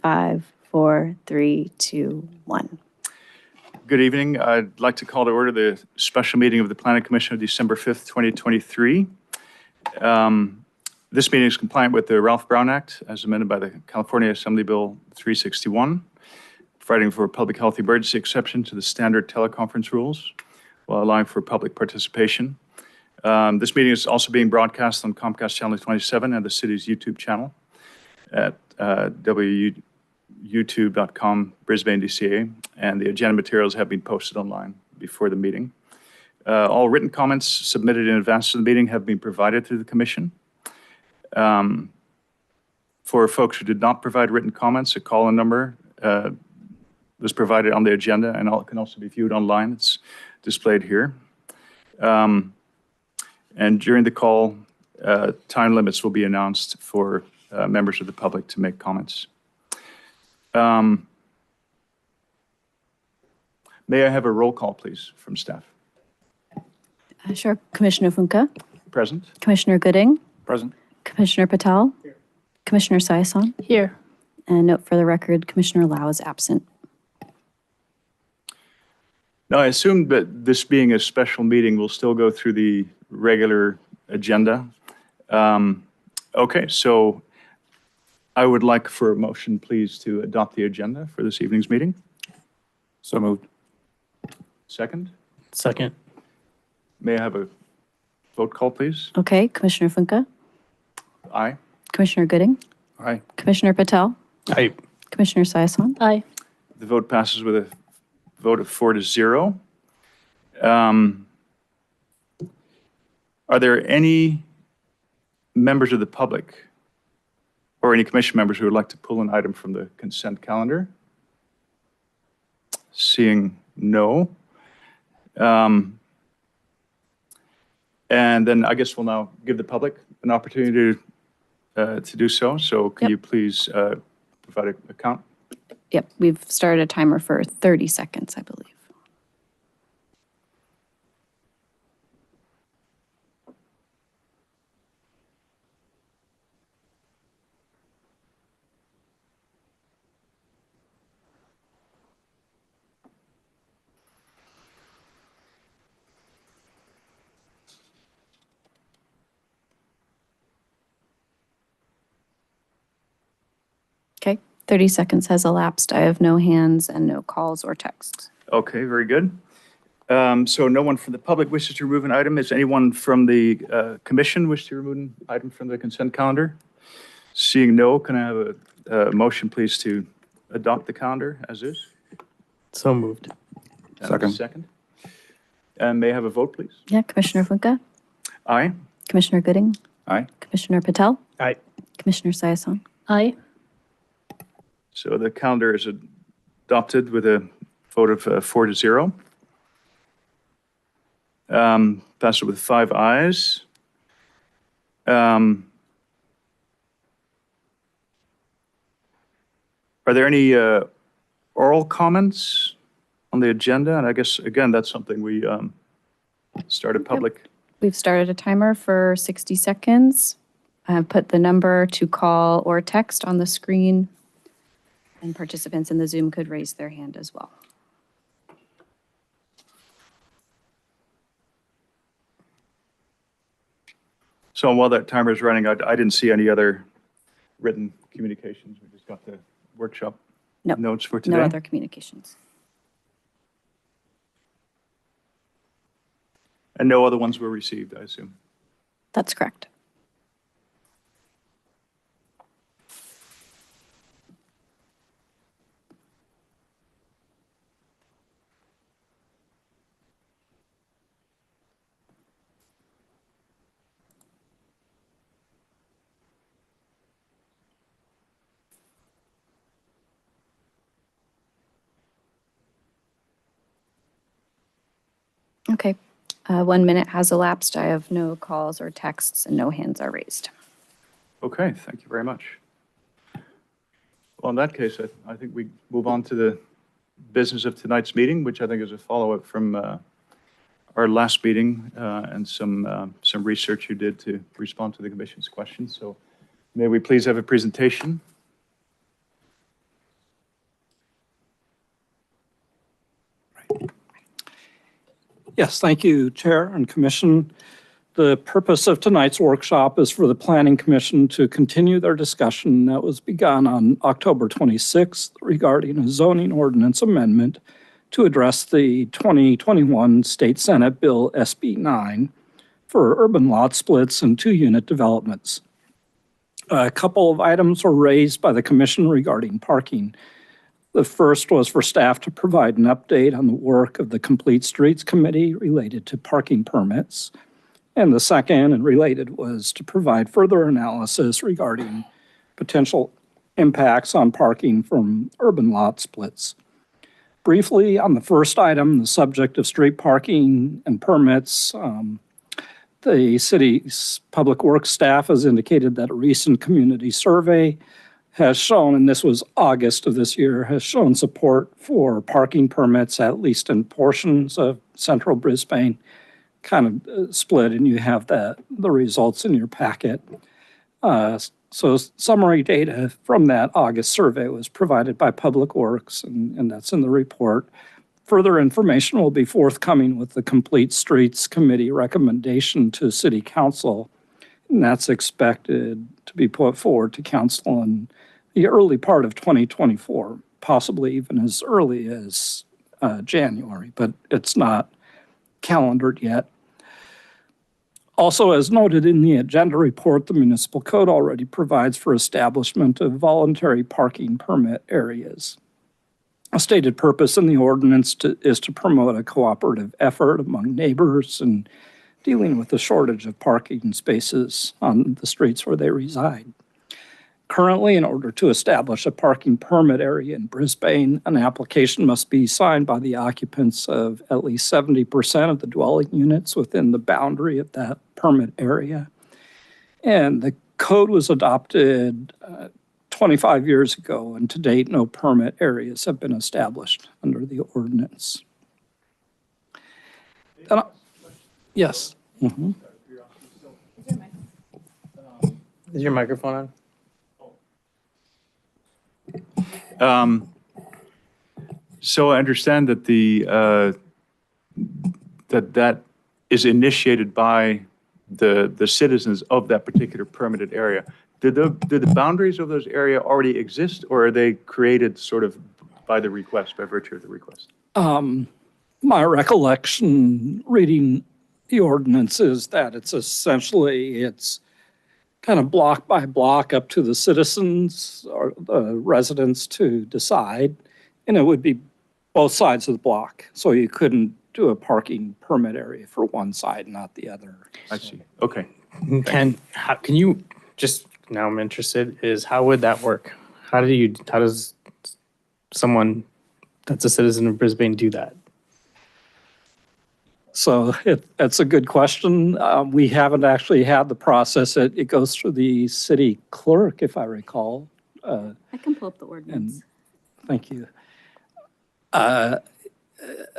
5, 4, 3, 2, 1. Good evening. I'd like to call to order the special meeting of the Planning Commission of December 5th, 2023. This meeting is compliant with the Ralph Brown Act as amended by the California Assembly Bill 361, providing for a public health emergency exception to the standard teleconference rules while allowing for public participation. This meeting is also being broadcast on Comcast Channel 27 and the city's YouTube channel at youtube.com Brisbane DCA, and the agenda materials have been posted online before the meeting. All written comments submitted in advance of the meeting have been provided to the Commission. For folks who did not provide written comments, a call-in number was provided on the agenda and can also be viewed online. It's displayed here. And during the call, time limits will be announced for members of the public to make comments. May I have a roll call, please, from staff? Sure. Commissioner Funke? Present. Commissioner Gooding? Present. Commissioner Patel? Here. Commissioner Sayason? Here. And note for the record, Commissioner Lau is absent. Now, I assume that this being a special meeting, we'll still go through the regular agenda. Okay, so I would like for a motion, please, to adopt the agenda for this evening's meeting. So moved. Second. Second. May I have a vote call, please? Okay. Commissioner Funke? Aye. Commissioner Gooding? Aye. Commissioner Patel? Aye. Commissioner Sayason? Aye. The vote passes with a vote of 4-0. Are there any members of the public or any commission members who would like to pull an item from the consent calendar? Seeing no. And then I guess we'll now give the public an opportunity to do so. So can Yep. you please provide a count? Yep. We've started a timer for 30 seconds, I believe. Okay. 30 seconds has elapsed. I have no hands and no calls or texts. Okay, very good. So no one from the public wishes to remove an item. Is anyone from the commission wish to remove an item from the consent calendar? Seeing no, can I have a motion, please, to adopt the calendar as is? So moved. And a second. And may I have a vote, please? Yeah. Commissioner Funke? Aye. Commissioner Gooding? Aye. Commissioner Patel? Aye. Commissioner Sayason? Aye. So the calendar is adopted with a vote of 4-0. Passed with 5 ayes. Are there any oral comments on the agenda? And I guess, again, that's something we started public. We've started a timer for 60 seconds. I have put the number to call or text on the screen, and participants in the Zoom could raise their hand as well. So while that timer is running, I didn't see any other written communications. We just got the workshop No. notes for today. No other communications. And no other ones were received, I assume. That's correct. Okay. 1 minute has elapsed. I have no calls or texts and no hands are raised. Okay, thank you very much. Well, in that case, I think we move on to the business of tonight's meeting, which I think is a follow-up from our last meeting and some research you did to respond to the Commission's questions. So may we please have a presentation? Yes, thank you, Chair and Commission. The purpose of tonight's workshop is for the Planning Commission to continue their discussion that was begun on October 26th regarding a zoning ordinance amendment to address the 2021 State Senate Bill SB 9 for urban lot splits and two-unit developments. A couple of items were raised by the Commission regarding parking. The first was for staff to provide an update on the work of the Complete Streets Committee related to parking permits. And the second and related was to provide further analysis regarding potential impacts on parking from urban lot splits. Briefly, on the first item, the subject of street parking and permits, the city's public works staff has indicated that a recent community survey has shown, and this was August of this year, has shown support for parking permits, at least in portions of central Brisbane, kind of split, and you have the results in your packet. So summary data from that August survey was provided by Public Works, and that's in the report. Further information will be forthcoming with the Complete Streets Committee recommendation to City Council, and that's expected to be put forward to Council in the early part of 2024, possibly even as early as January, but it's not calendared yet. Also, as noted in the agenda report, the municipal code already provides for establishment of voluntary parking permit areas. A stated purpose in the ordinance is to promote a cooperative effort among neighbors in dealing with the shortage of parking spaces on the streets where they reside. Currently, in order to establish a parking permit area in Brisbane, an application must be signed by the occupants of at least 70% of the dwelling units within the boundary of that permit area. And the code was adopted 25 years ago, and to date, no permit areas have been established under the ordinance. Yes. Mm-hmm. Is your microphone on? So I understand that that is initiated by the citizens of that particular permitted area. Do the boundaries of those area already exist, or are they created sort of by the request, by virtue of the request? My recollection reading the ordinance is that it's kind of block by block up to the citizens or the residents to decide, and it would be both sides of the block. So you couldn't do a parking permit area for one side, not the other. I see. Okay. Can you just, now I'm interested, is how would that work? How does someone that's a citizen of Brisbane do that? So that's a good question. We haven't actually had the process. It goes through the city clerk, if I recall. I can pull up the ordinance. Thank you.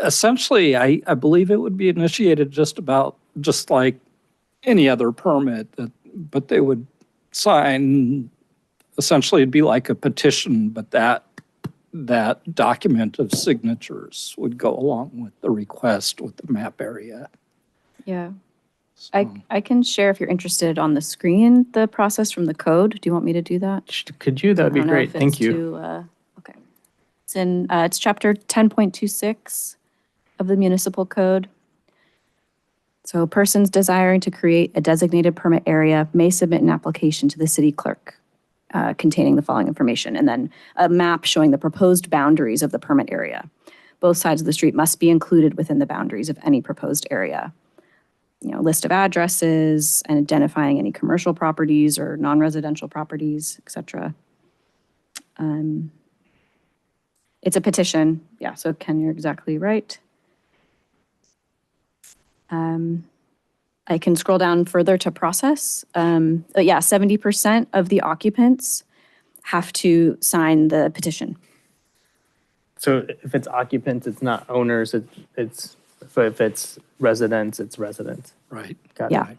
Essentially, I believe it would be initiated just like any other permit, but they would sign, essentially it'd be like a petition, but that document of signatures would go along with the request with the map area. Yeah. So, I can share, if you're interested, on the screen, the process from the code. Do you want me to do that? Could you? That'd be I don't know great. if it's Thank you. Okay. It's chapter 10.26 of the municipal code. So persons desiring to create a designated permit area may submit an application to the city clerk containing the following information, and then a map showing the proposed boundaries of the permit area. Both sides of the street must be included within the boundaries of any proposed area. List of addresses and identifying any commercial properties or non-residential properties, et cetera. It's a petition. Yeah, so Ken, you're exactly right. I can scroll down further to process. But yeah, 70% of the occupants have to sign the petition. So if it's occupants, it's not owners. It's if it's residents, it's residents. right. Got Yeah. it.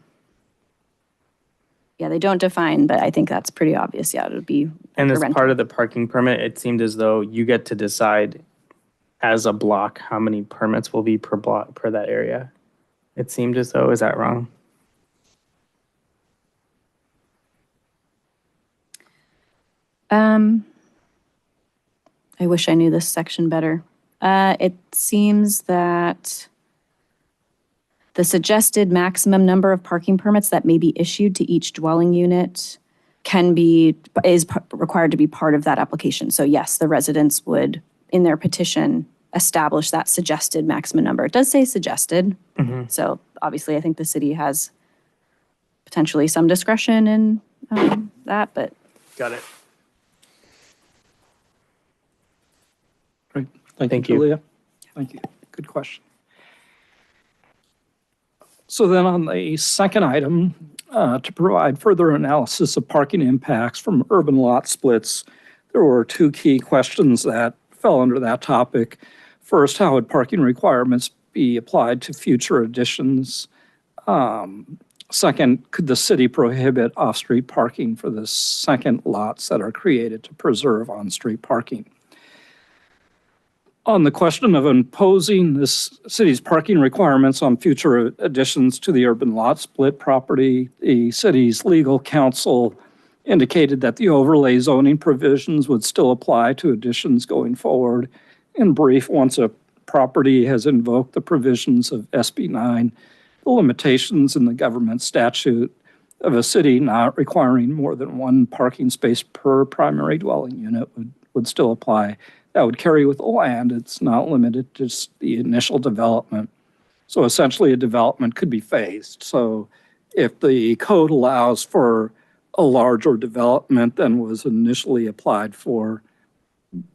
Yeah, they don't define, but I think that's pretty obvious. Yeah, it would be. And a as rental. part of the parking permit, it seemed as though you get to decide as a block, how many permits will be per block per that area? It seemed as though, is that wrong? I wish I knew this section better. It seems that the suggested maximum number of parking permits that may be issued to each dwelling unit is required to be part of that application. So yes, the residents would, in their petition, establish that suggested maximum number. It does say suggested. So obviously, I think the city has potentially some discretion in that, but. Got it. Great. Thank you. Julia. Thank you. Good question. So then on the second item, to provide further analysis of parking impacts from urban lot splits, there were two key questions that fell under that topic. First, how would parking requirements be applied to future additions? Second, could the city prohibit off-street parking for the second lots that are created to preserve on-street parking? On the question of imposing the city's parking requirements on future additions to the urban lot split property, the city's legal counsel indicated that the overlay zoning provisions would still apply to additions going forward. In brief, once a property has invoked the provisions of SB 9, the limitations in the government statute of a city not requiring more than one parking space per primary dwelling unit would still apply. That would carry with the land. It's not limited to just the initial development. So essentially a development could be phased. So if the code allows for a larger development than was initially applied for,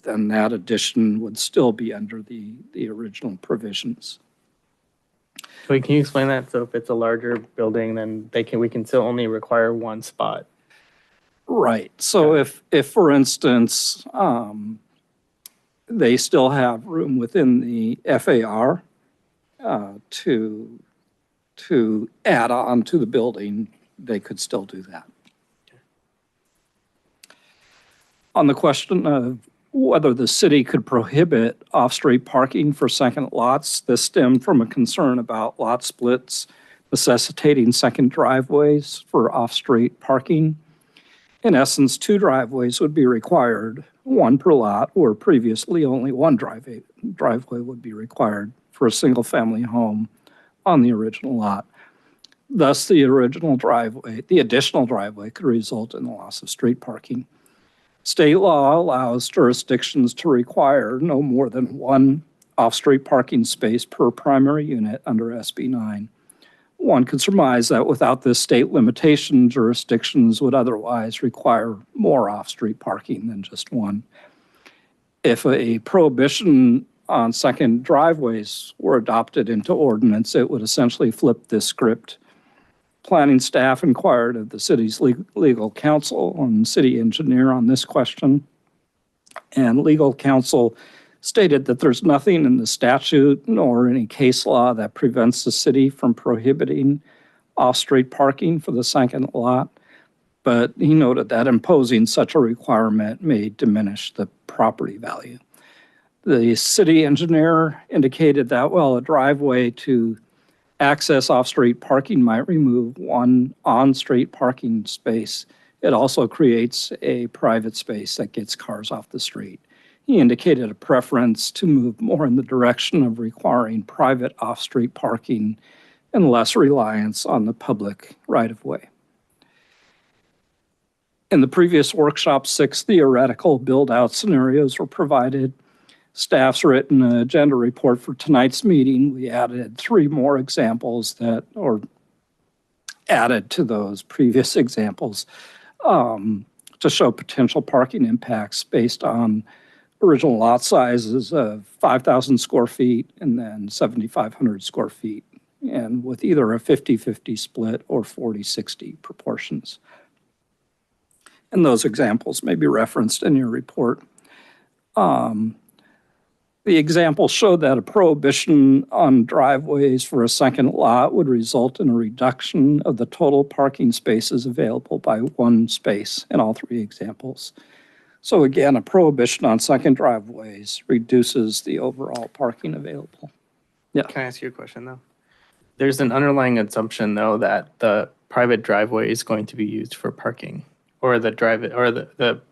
then that addition would still be under the original provisions. Wait, can you explain that? So if it's a larger building, then we can still only require one spot. Right. So if for instance, they still have room within the FAR to add on to the building, they could still do that. Okay. On the question of whether the city could prohibit off-street parking for second lots, this stemmed from a concern about lot splits necessitating second driveways for off-street parking. In essence, two driveways would be required, one per lot, where previously only one driveway would be required for a single-family home on the original lot. Thus, the additional driveway could result in the loss of street parking. State law allows jurisdictions to require no more than one off-street parking space per primary unit under SB 9. One could surmise that without this state limitation, jurisdictions would otherwise require more off-street parking than just one. If a prohibition on second driveways were adopted into ordinance, it would essentially flip this script. Planning staff inquired of the city's legal counsel and city engineer on this question, and legal counsel stated that there's nothing in the statute nor any case law that prevents the city from prohibiting off-street parking for the second lot, but he noted that imposing such a requirement may diminish the property value. The city engineer indicated that while a driveway to access off-street parking might remove one on-street parking space, it also creates a private space that gets cars off the street. He indicated a preference to move more in the direction of requiring private off-street parking and less reliance on the public right-of-way. In the previous workshop, 6 theoretical build-out scenarios were provided. Staff's written agenda report for tonight's meeting. We added 3 more examples added to those previous examples to show potential parking impacts based on original lot sizes of 5,000 square feet and then 7,500 square feet, and with either a 50-50 split or 40-60 proportions. And those examples may be referenced in your report. The example showed that a prohibition on driveways for a second lot would result in a reduction of the total parking spaces available by 1 space in all 3 examples. So again, a prohibition on second driveways reduces the overall parking available. Can I ask you a question, though? There's an underlying assumption, though, that the private driveway is going to be used for parking, or the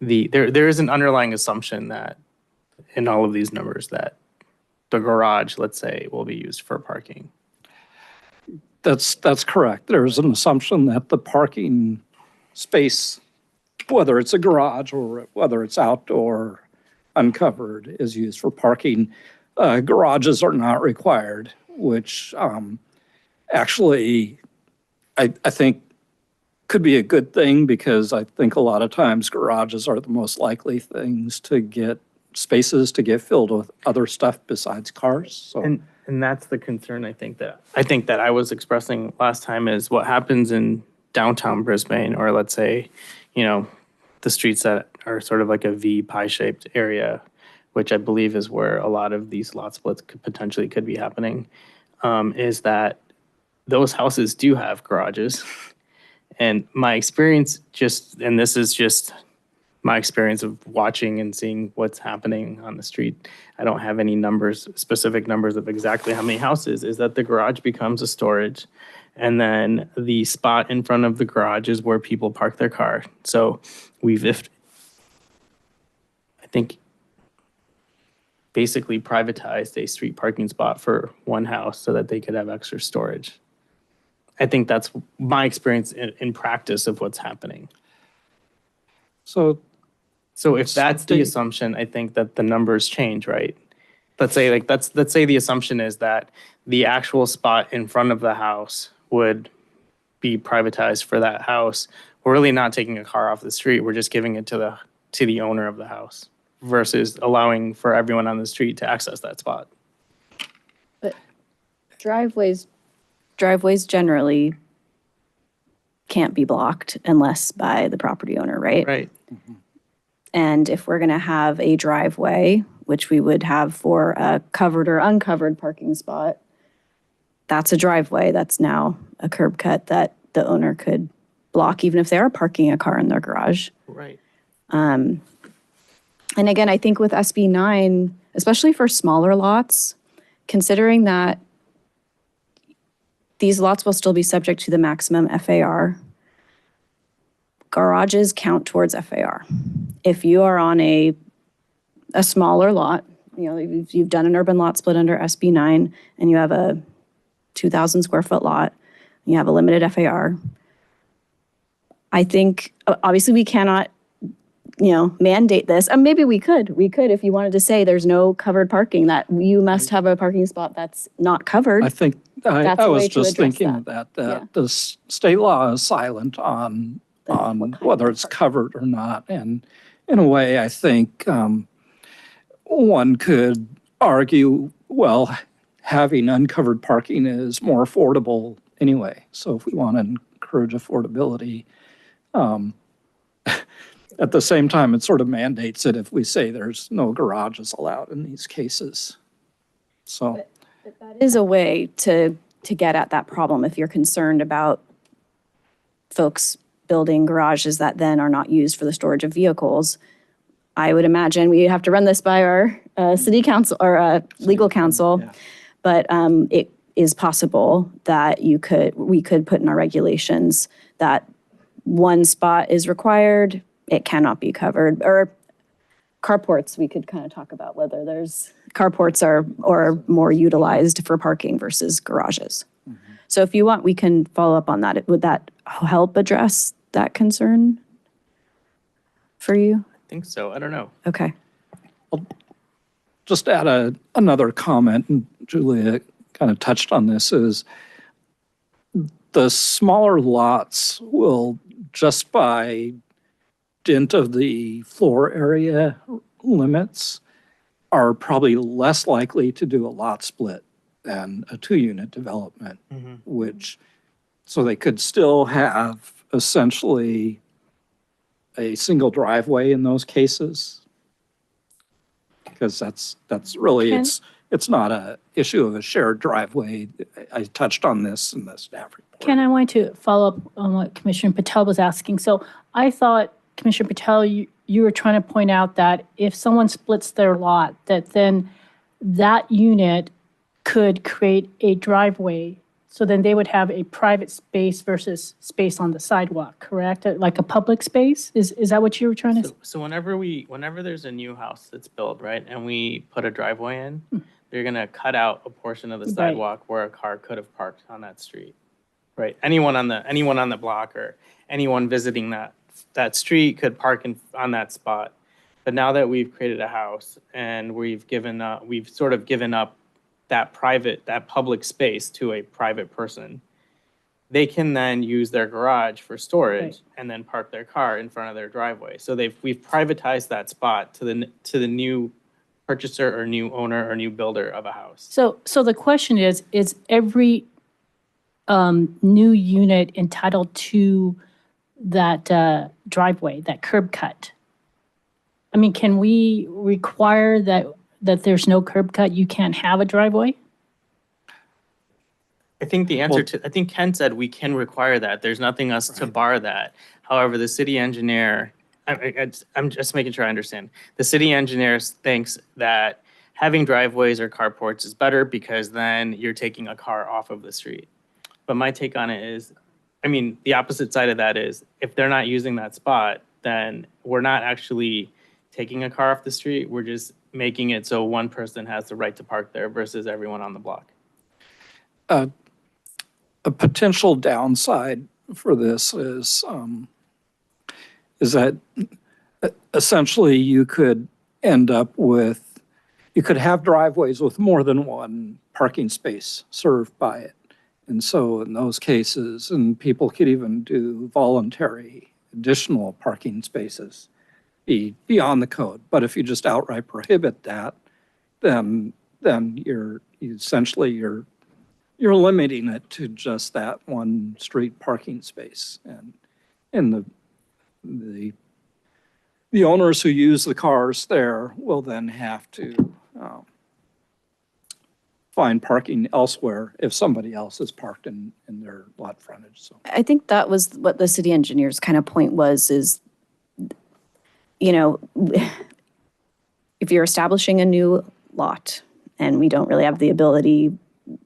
there is an underlying assumption that in all of these numbers that the garage, let's say, will be used for parking. That's correct. There's an assumption that the parking space, whether it's a garage or whether it's outdoor uncovered, is used for parking. Garages are not required, which actually I think could be a good thing, because I think a lot of times garages are the most likely things to get spaces to get filled with other stuff besides cars. So And that's the concern I think that I was expressing last time, is what happens in downtown Brisbane, or let's say, the streets that are sort of like a V pie-shaped area, which I believe is where a lot of these lot splits could be happening, is that those houses do have garages. And my experience and this is just my experience of watching and seeing what's happening on the street, I don't have any specific numbers of exactly how many houses, is that the garage becomes a storage. And then the spot in front of the garage is where people park their car. So I think, basically privatized a street parking spot for one house so that they could have extra storage. I think that's my experience in practice of what's happening. So if that's the assumption, I think that the numbers change, right? Let's say the assumption is that the actual spot in front of the house would be privatized for that house. We're really not taking a car off the street. We're just giving it to the owner of the house, versus allowing for everyone on the street to access that spot. But driveways generally can't be blocked unless by the property owner, right? Right. And if we're going to have a driveway, which we would have for a covered or uncovered parking spot, that's a driveway. That's now a curb cut that the owner could block, even if they are parking a car in their garage. Right. And again, I think with SB 9, especially for smaller lots, considering that these lots will still be subject to the maximum FAR, garages count towards FAR. If you are on a smaller lot, you've done an urban lot split under SB 9 and you have a 2,000 square foot lot, and you have a limited FAR, I think obviously we cannot mandate this. Maybe we could if you wanted to say there's no covered parking, that you must have a parking spot that's not covered. I think That's I a way was to just address thinking that. that the state law is silent on What kind whether of it's covered or not. And in a way, I think one could argue, well, having uncovered parking is more affordable anyway. So if we want to encourage affordability, at the same time, it sort of mandates it if we say there's no garages allowed in these cases. So That is a way to get at that problem if you're concerned about folks building garages that then are not used for the storage of vehicles. I would imagine we have to run this by our city council or legal counsel, but it is possible that we could put in our regulations that one spot is required, it cannot be covered. Or carports, we could kind of talk about whether there's carports are more utilized for parking versus garages. Mm-hmm. So if you want, we can follow up on that. Would that help address that concern for you? I think so. I don't know. Okay. I'll just add another comment, and Julia kind of touched on this, is the smaller lots will, just by dint of the floor area limits, are probably less likely to do a lot split than a 2-unit development, so they could still have essentially a single driveway in those cases. Because that's really, it's not a issue of a shared driveway. I touched on this in the staff report. Ken, I want to follow up on what Commissioner Patel was asking. So I thought, Commissioner Patel, you were trying to point out that if someone splits their lot, that then that unit could create a driveway. So then they would have a private space versus space on the sidewalk, correct? Like a public space? Is that what you were trying to say? So whenever there's a new house that's built, right, and we put a driveway in, they're gonna cut out a portion of the Right. sidewalk where a car could have parked on that street, right? Anyone on the block or anyone visiting that street could park on that spot. But now that we've created a house and we've sort of given up that public space to a private person, they can then use their garage for storage Right. and then park their car in front of their driveway. So we've privatized that spot to the new purchaser or new owner or new builder of a house. So the question is every new unit entitled to that driveway, that curb cut? I mean, can we require that there's no curb cut, you can't have a driveway? I think I think Ken said we can require that. There's nothing else to bar that. However, the city engineer, I'm just making sure I understand. The city engineer thinks that having driveways or carports is better because then you're taking a car off of the street. But my take on it is, I mean, the opposite side of that is if they're not using that spot, then we're not actually taking a car off the street. We're just making it so one person has the right to park there versus everyone on the block. A potential downside for this is that essentially you could have driveways with more than one parking space served by it. And so in those cases, and people could even do voluntary additional parking spaces beyond the code. But if you just outright prohibit that, then you're limiting it to just that one street parking space. And the owners who use the cars there will then have to find parking elsewhere if somebody else is parked in their lot frontage. So I think that was what the city engineer's kind of point was, is, you know, if you're establishing a new lot and we don't really have the ability, you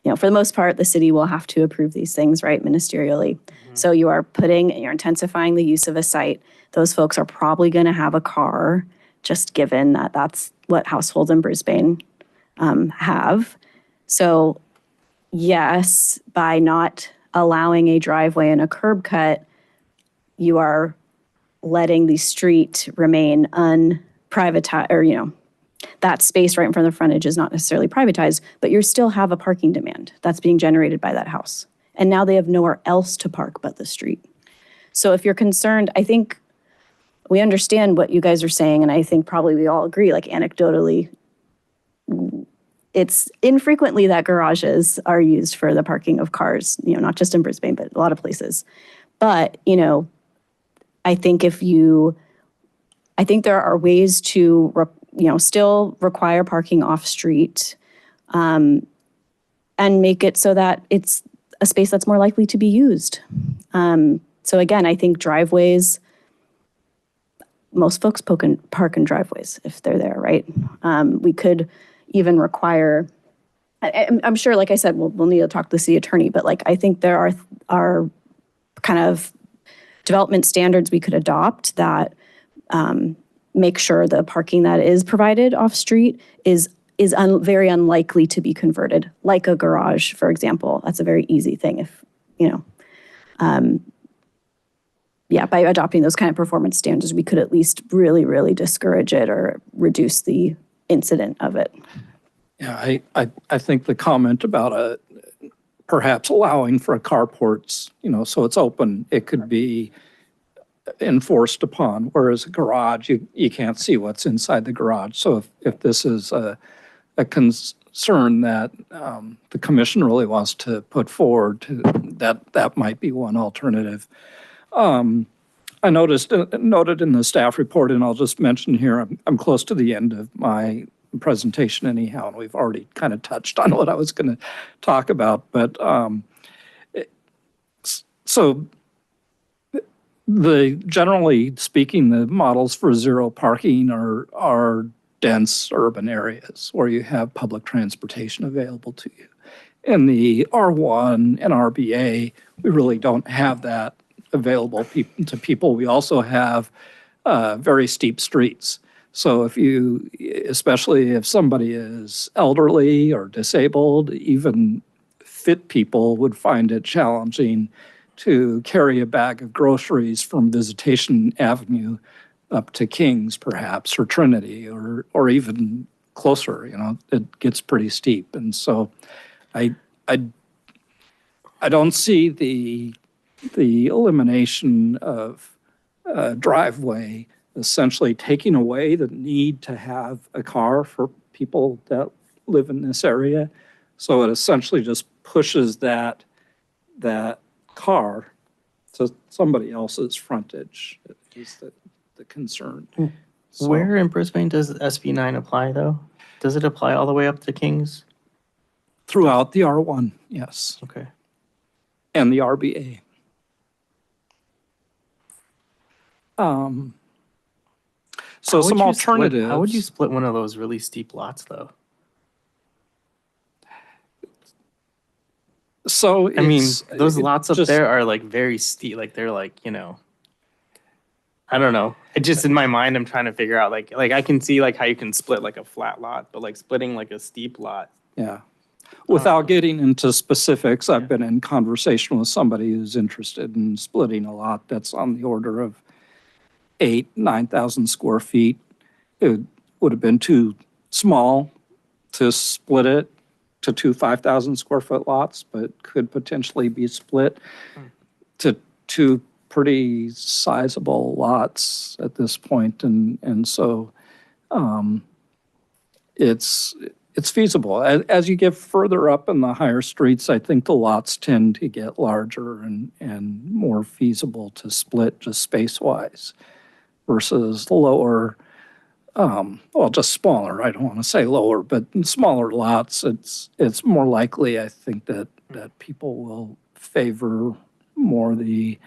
know, for the most part, the city will have to approve these things, right, ministerially. So you're intensifying the use of a site. Those folks are probably going to have a car, just given that that's what households in Brisbane have. So yes, by not allowing a driveway and a curb cut, you are letting the street remain unprivatized, or, you know, that space right in front of the frontage is not necessarily privatized, but you still have a parking demand that's being generated by that house. And now they have nowhere else to park but the street. So if you're concerned, I think we understand what you guys are saying, and I think probably we all agree, like anecdotally, it's infrequently that garages are used for the parking of cars, you know, not just in Brisbane, but a lot of places. But, you know, I think there are ways to, still require parking off street, and make it so that it's a space that's more likely to be used. So again, I think driveways, most folks park in driveways if they're there, right? We could even require, I'm sure, like I said, we'll need to talk to the city attorney, but like I think there are kind of development standards we could adopt that make sure the parking that is provided off street is very unlikely to be converted, like a garage, for example. That's a very easy thing if, you know, by adopting those kind of performance standards, we could at least really, really discourage it or reduce the incident of it. yeah, I think the comment about perhaps allowing for a carports, you know, so it's open, it could be enforced upon, whereas a garage, you can't see what's inside the garage. So if this is a concern that the commission really wants to put forward, that might be one alternative. I noted in the staff report, and I'll just mention here, I'm close to the end of my presentation anyhow, and we've already kind of touched on what I was going to talk about. But so Generally speaking, the models for zero parking are dense urban areas where you have public transportation available to you. In the R1 and RBA, we really don't have that available to people. We also have very steep streets. So especially if somebody is elderly or disabled, even fit people would find it challenging to carry a bag of groceries from Visitation Avenue up to Kings, perhaps, or Trinity, or even closer. It gets pretty steep. And so I don't see the elimination of driveway essentially taking away the need to have a car for people that live in this area. So it essentially just pushes that car to somebody else's frontage is the concern. So, Where in Brisbane does SB 9 apply, though? Does it apply all the way up to Kings? throughout the R1, yes, Okay. and the RBA. So some alternatives. How would you split one of those really steep lots, though? So I mean, those it lots up just- there are like very steep. Like they're like, I don't know. It just in my mind, I'm trying to figure out like I can see like how you can split like a flat lot, but like splitting like a steep lot. Yeah. Without getting into specifics, I've been in conversation with somebody who's interested in splitting a lot that's on the order of 9,000 square feet. It would have been too small to split it to two 5,000 square foot lots, but could potentially be split to two pretty sizable lots at this point. And so it's feasible. As you get further up in the higher streets, I think the lots tend to get larger and more feasible to split just space-wise versus lower, just smaller. I don't want to say lower, but in smaller lots, it's more likely, I think, that people will favor more the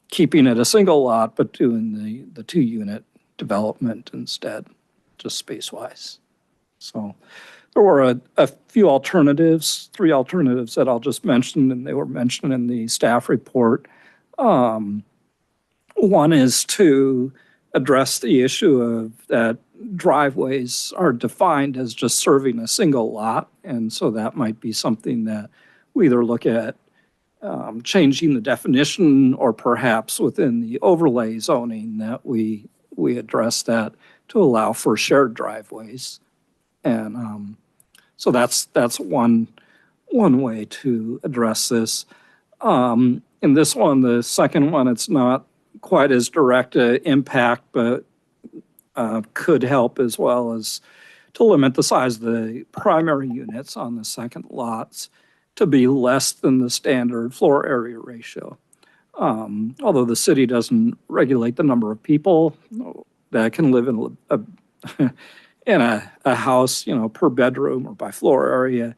keeping it a single lot, but doing the two-unit development instead, just space-wise. So there were a few alternatives, 3 alternatives that I'll just mention, and they were mentioned in the staff report. One is to address the issue of that driveways are defined as just serving a single lot, and so that might be something that we either look at changing the definition or perhaps within the overlay zoning that we address that to allow for shared driveways. And so that's one way to address this. In this one, the second one, it's not quite as direct an impact, but could help as well as to limit the size of the primary units on the second lots to be less than the standard floor area ratio. Although the city doesn't regulate the number of people that can live in a house, per bedroom or by floor area,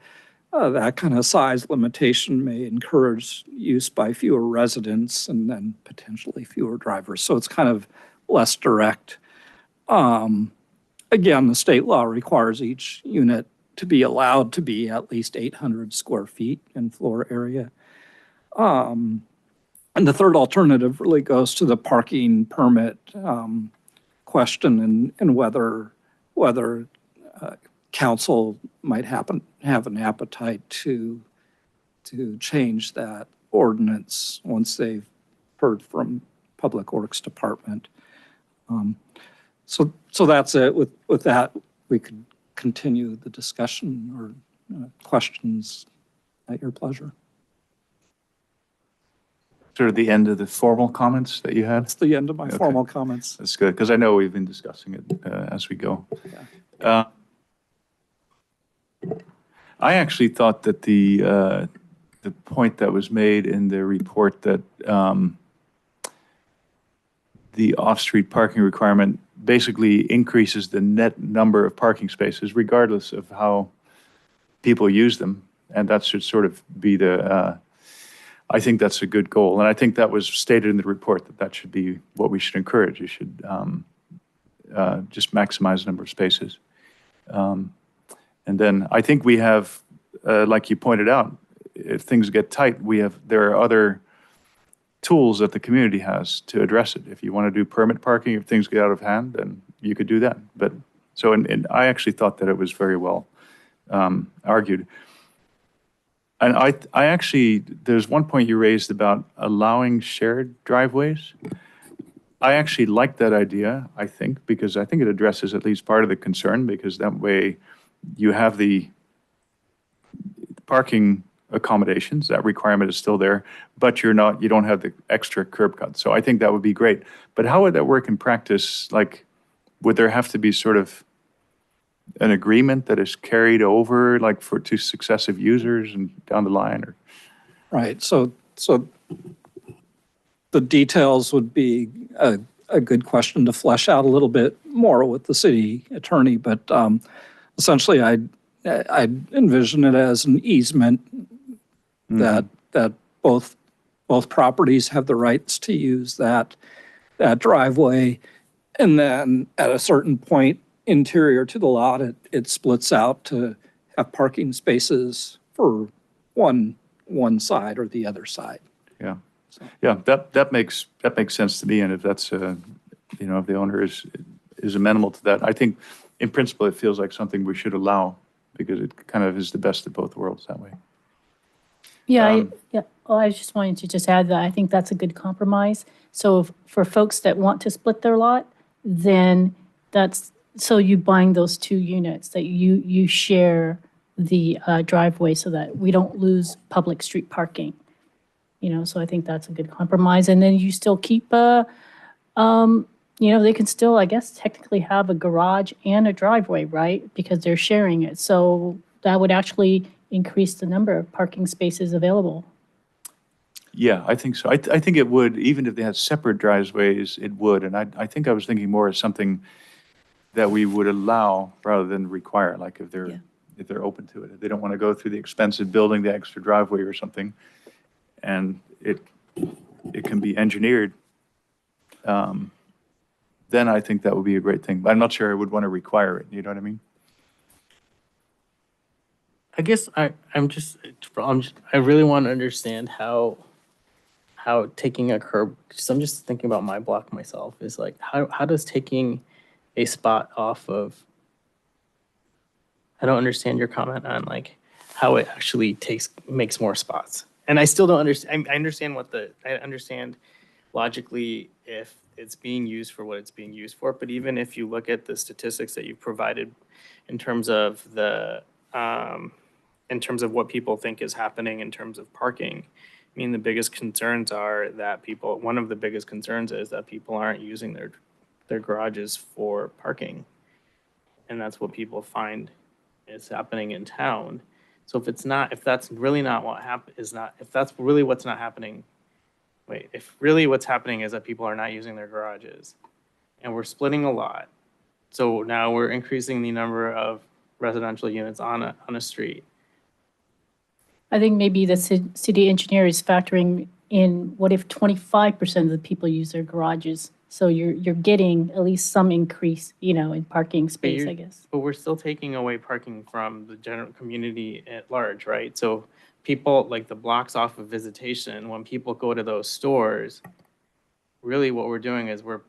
that kind of size limitation may encourage use by fewer residents and then potentially fewer drivers. So it's kind of less direct. Again, the state law requires each unit to be allowed to be at least 800 square feet in floor area. And the third alternative really goes to the parking permit question and whether council might have an appetite to change that ordinance once they've heard from Public Works Department. So that's it. With that, we could continue the discussion or questions at your pleasure. Sort of the end of the formal comments that you had? That's the end of my Okay. formal comments. That's good, because I know we've been discussing it as we go. I actually thought that the point that was made in the report that the off-street parking requirement basically increases the net number of parking spaces regardless of how people use them, and that should sort of be the I think that's a good goal. And I think that was stated in the report that that should be what we should encourage. You should just maximize the number of spaces. And then I think we have, like you pointed out, if things get tight, there are other tools that the community has to address it. If you want to do permit parking, if things get out of hand, then you could do that. But so, and I actually thought that it was very well argued. And I actually, there's one point you raised about allowing shared driveways. I actually like that idea, I think, because I think it addresses at least part of the concern, because that way you have the parking accommodations, that requirement is still there, but you don't have the extra curb cut. So I think that would be great. But how would that work in practice? Like, would there have to be sort of an agreement that is carried over, like to successive users and down the line? Or Right, so the details would be a good question to flesh out a little bit more with the city attorney, but essentially I'd envision it as an easement that both properties have the rights to use that driveway, and then at a certain point interior to the lot, it splits out to have parking spaces for one side or the other side. yeah, yeah, that makes sense to me. And if that's if the owner is amenable to that, I think in principle it feels like something we should allow, because it kind of is the best of both worlds that way. Yeah, well, I was just wanting to just add that I think that's a good compromise. So for folks that want to split their lot, then so you buying those 2 units, that you share the driveway so that we don't lose public street parking. So I think that's a good compromise. And then you still keep, they can still, I guess, technically have a garage and a driveway, right? Because they're sharing it. So that would actually increase the number of parking spaces available. Yeah, I think so. I think it would, even if they had separate driveways, it would. And I think I was thinking more as something that we would allow rather than require, like if they're open to it. If they don't want to go through the expense of building the extra driveway or something, and it can be engineered, then I think that would be a great thing. But I'm not sure I would want to require it. You know what I mean? I guess I really want to understand how taking a curb, because I'm just thinking about my block myself, is like, how does taking a spot off of, I don't understand your comment on like how it actually makes more spots. And I still don't understand. I understand logically if it's being used for what it's being used for, but even if you look at the statistics that you've provided in terms of what people think is happening in terms of parking, I mean, one of the biggest concerns is that people aren't using their garages for parking. And that's what people find is happening in town. So if that's really what's not happening, if really what's happening is that people are not using their garages and we're splitting a lot, so now we're increasing the number of residential units on a street. I think maybe the city engineer is factoring in, what if 25% of the people use their garages? So you're getting at least some increase, in parking space, I guess. But we're still taking away parking from the general community at large, right? So people, like the blocks off of Visitation, when people go to those stores, really what we're doing is we're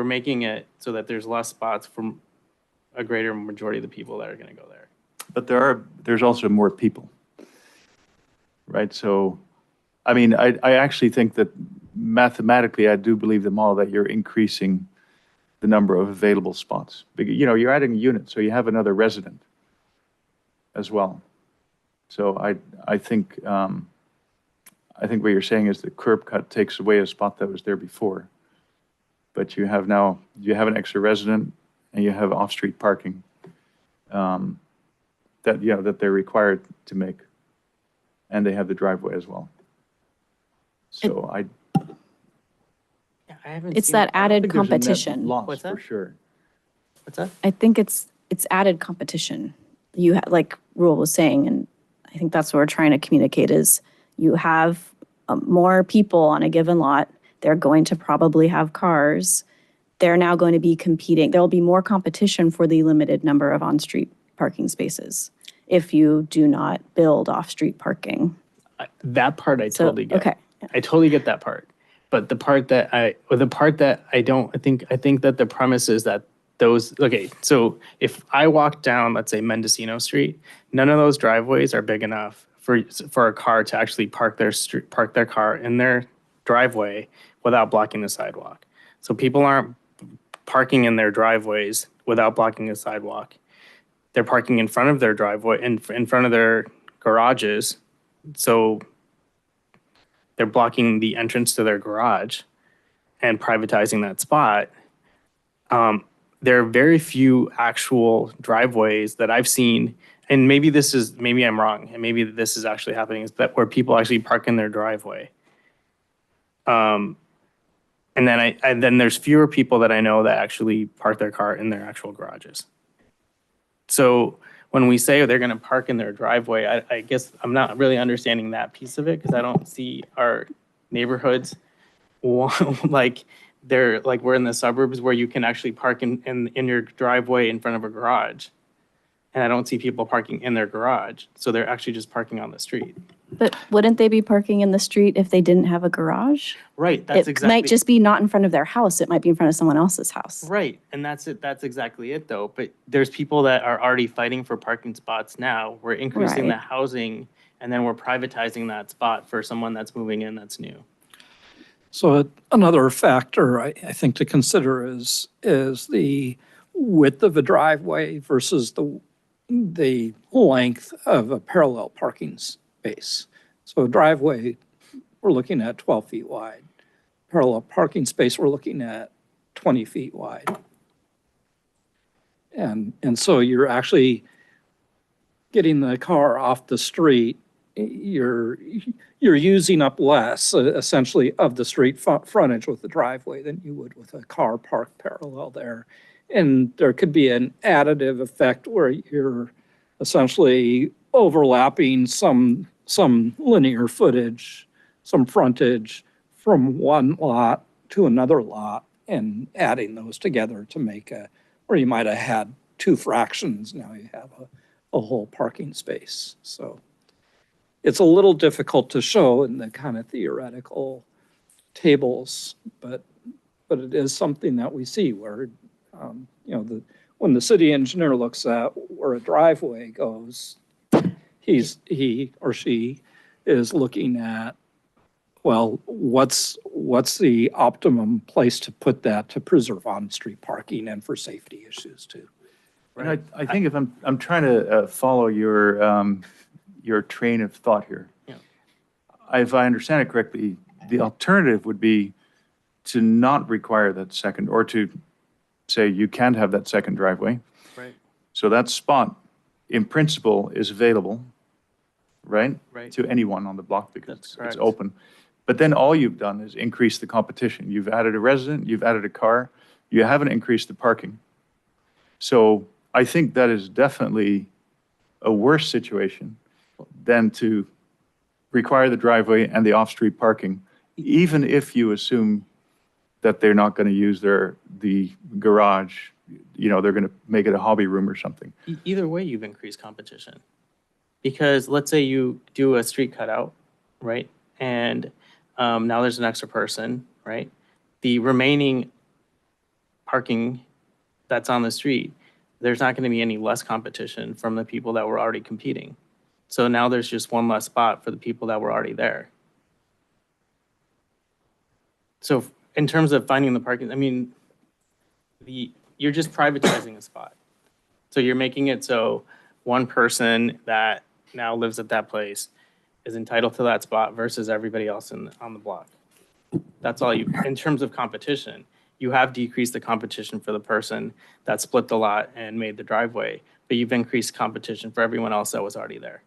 making it so that there's less spots from a greater majority of the people that are going to go there. But there's also more people, right? So, I mean, I actually think that mathematically, I do believe the model that you're increasing the number of available spots. You're adding a unit, so you have another resident as well. So I think what you're saying is the curb cut takes away a spot that was there before, but you have an extra resident and you have off-street parking that they're required to make, and they have the driveway as well. So It's that added competition. Loss for sure. What's that? I think it's added competition. Like Rule was saying, and I think that's what we're trying to communicate is you have more people on a given lot. They're going to probably have cars. They're now going to be competing. There'll be more competition for the limited number of on-street parking spaces if you do not build off-street parking. That part I So, totally get. okay. I totally get that part. But the part that I don't, I think that the premise is that okay, so if I walk down, let's say Mendocino Street, none of those driveways are big enough for a car to actually park their car in their driveway without blocking the sidewalk. So people aren't parking in their driveways without blocking the sidewalk. They're parking in front of their driveway, in front of their garages. So they're blocking the entrance to their garage and privatizing that spot. There are very few actual driveways that I've seen, and maybe I'm wrong, and maybe this is actually happening, is that where people actually park in their driveway. And then there's fewer people that I know that actually park their car in their actual garages. So when we say they're going to park in their driveway, I guess I'm not really understanding that piece of it, because I don't see our neighborhoods like we're in the suburbs where you can actually park in your driveway in front of a garage. And I don't see people parking in their garage. So they're actually just parking on the street. But wouldn't they be parking in the street if they didn't have a garage? Right. That's It might just be not in front of their house. It might be in front of someone else's house. Right. And that's it. That's exactly it, though. But there's people that are already fighting for parking spots now. We're increasing the Right. housing, and then we're privatizing that spot for someone that's moving in that's new. So another factor I think to consider is the width of a driveway versus the length of a parallel parking space. So a driveway, we're looking at 12 feet wide. Parallel parking space, we're looking at 20 feet wide. And so you're actually getting the car off the street. You're using up less, essentially, of the street frontage with the driveway than you would with a car parked parallel there. And there could be an additive effect where you're essentially overlapping some linear footage, some frontage from one lot to another lot, and adding those together to make where you might have had two fractions, now you have a whole parking space. So it's a little difficult to show in the kind of theoretical tables, but it is something that we see where, when the city engineer looks at where a driveway goes, he or she is looking at, well, what's the optimum place to put that to preserve on-street parking and for safety issues too. And I think if I'm trying to follow your train of thought here. Yeah. If I understand it correctly, the alternative would be to not require that second, or to say you can't have that second driveway. Right. So that spot, in principle, is available, right? Right. To anyone on the block because That's it's correct. open. But then all you've done is increase the competition. You've added a resident, you've added a car, you haven't increased the parking. So I think that is definitely a worse situation than to require the driveway and the off-street parking, even if you assume that they're not going to use the garage, they're going to make it a hobby room or something. Either way, you've increased competition. Because let's say you do a street cutout, right? And now there's an extra person, right? The remaining parking that's on the street, there's not going to be any less competition from the people that were already competing. So now there's just one less spot for the people that were already there. So in terms of finding the parking, I mean, you're just privatizing a spot. So you're making it so one person that now lives at that place is entitled to that spot versus everybody else on the block. That's all in terms of competition, you have decreased the competition for the person that split the lot and made the driveway, but you've increased competition for everyone else that was already there.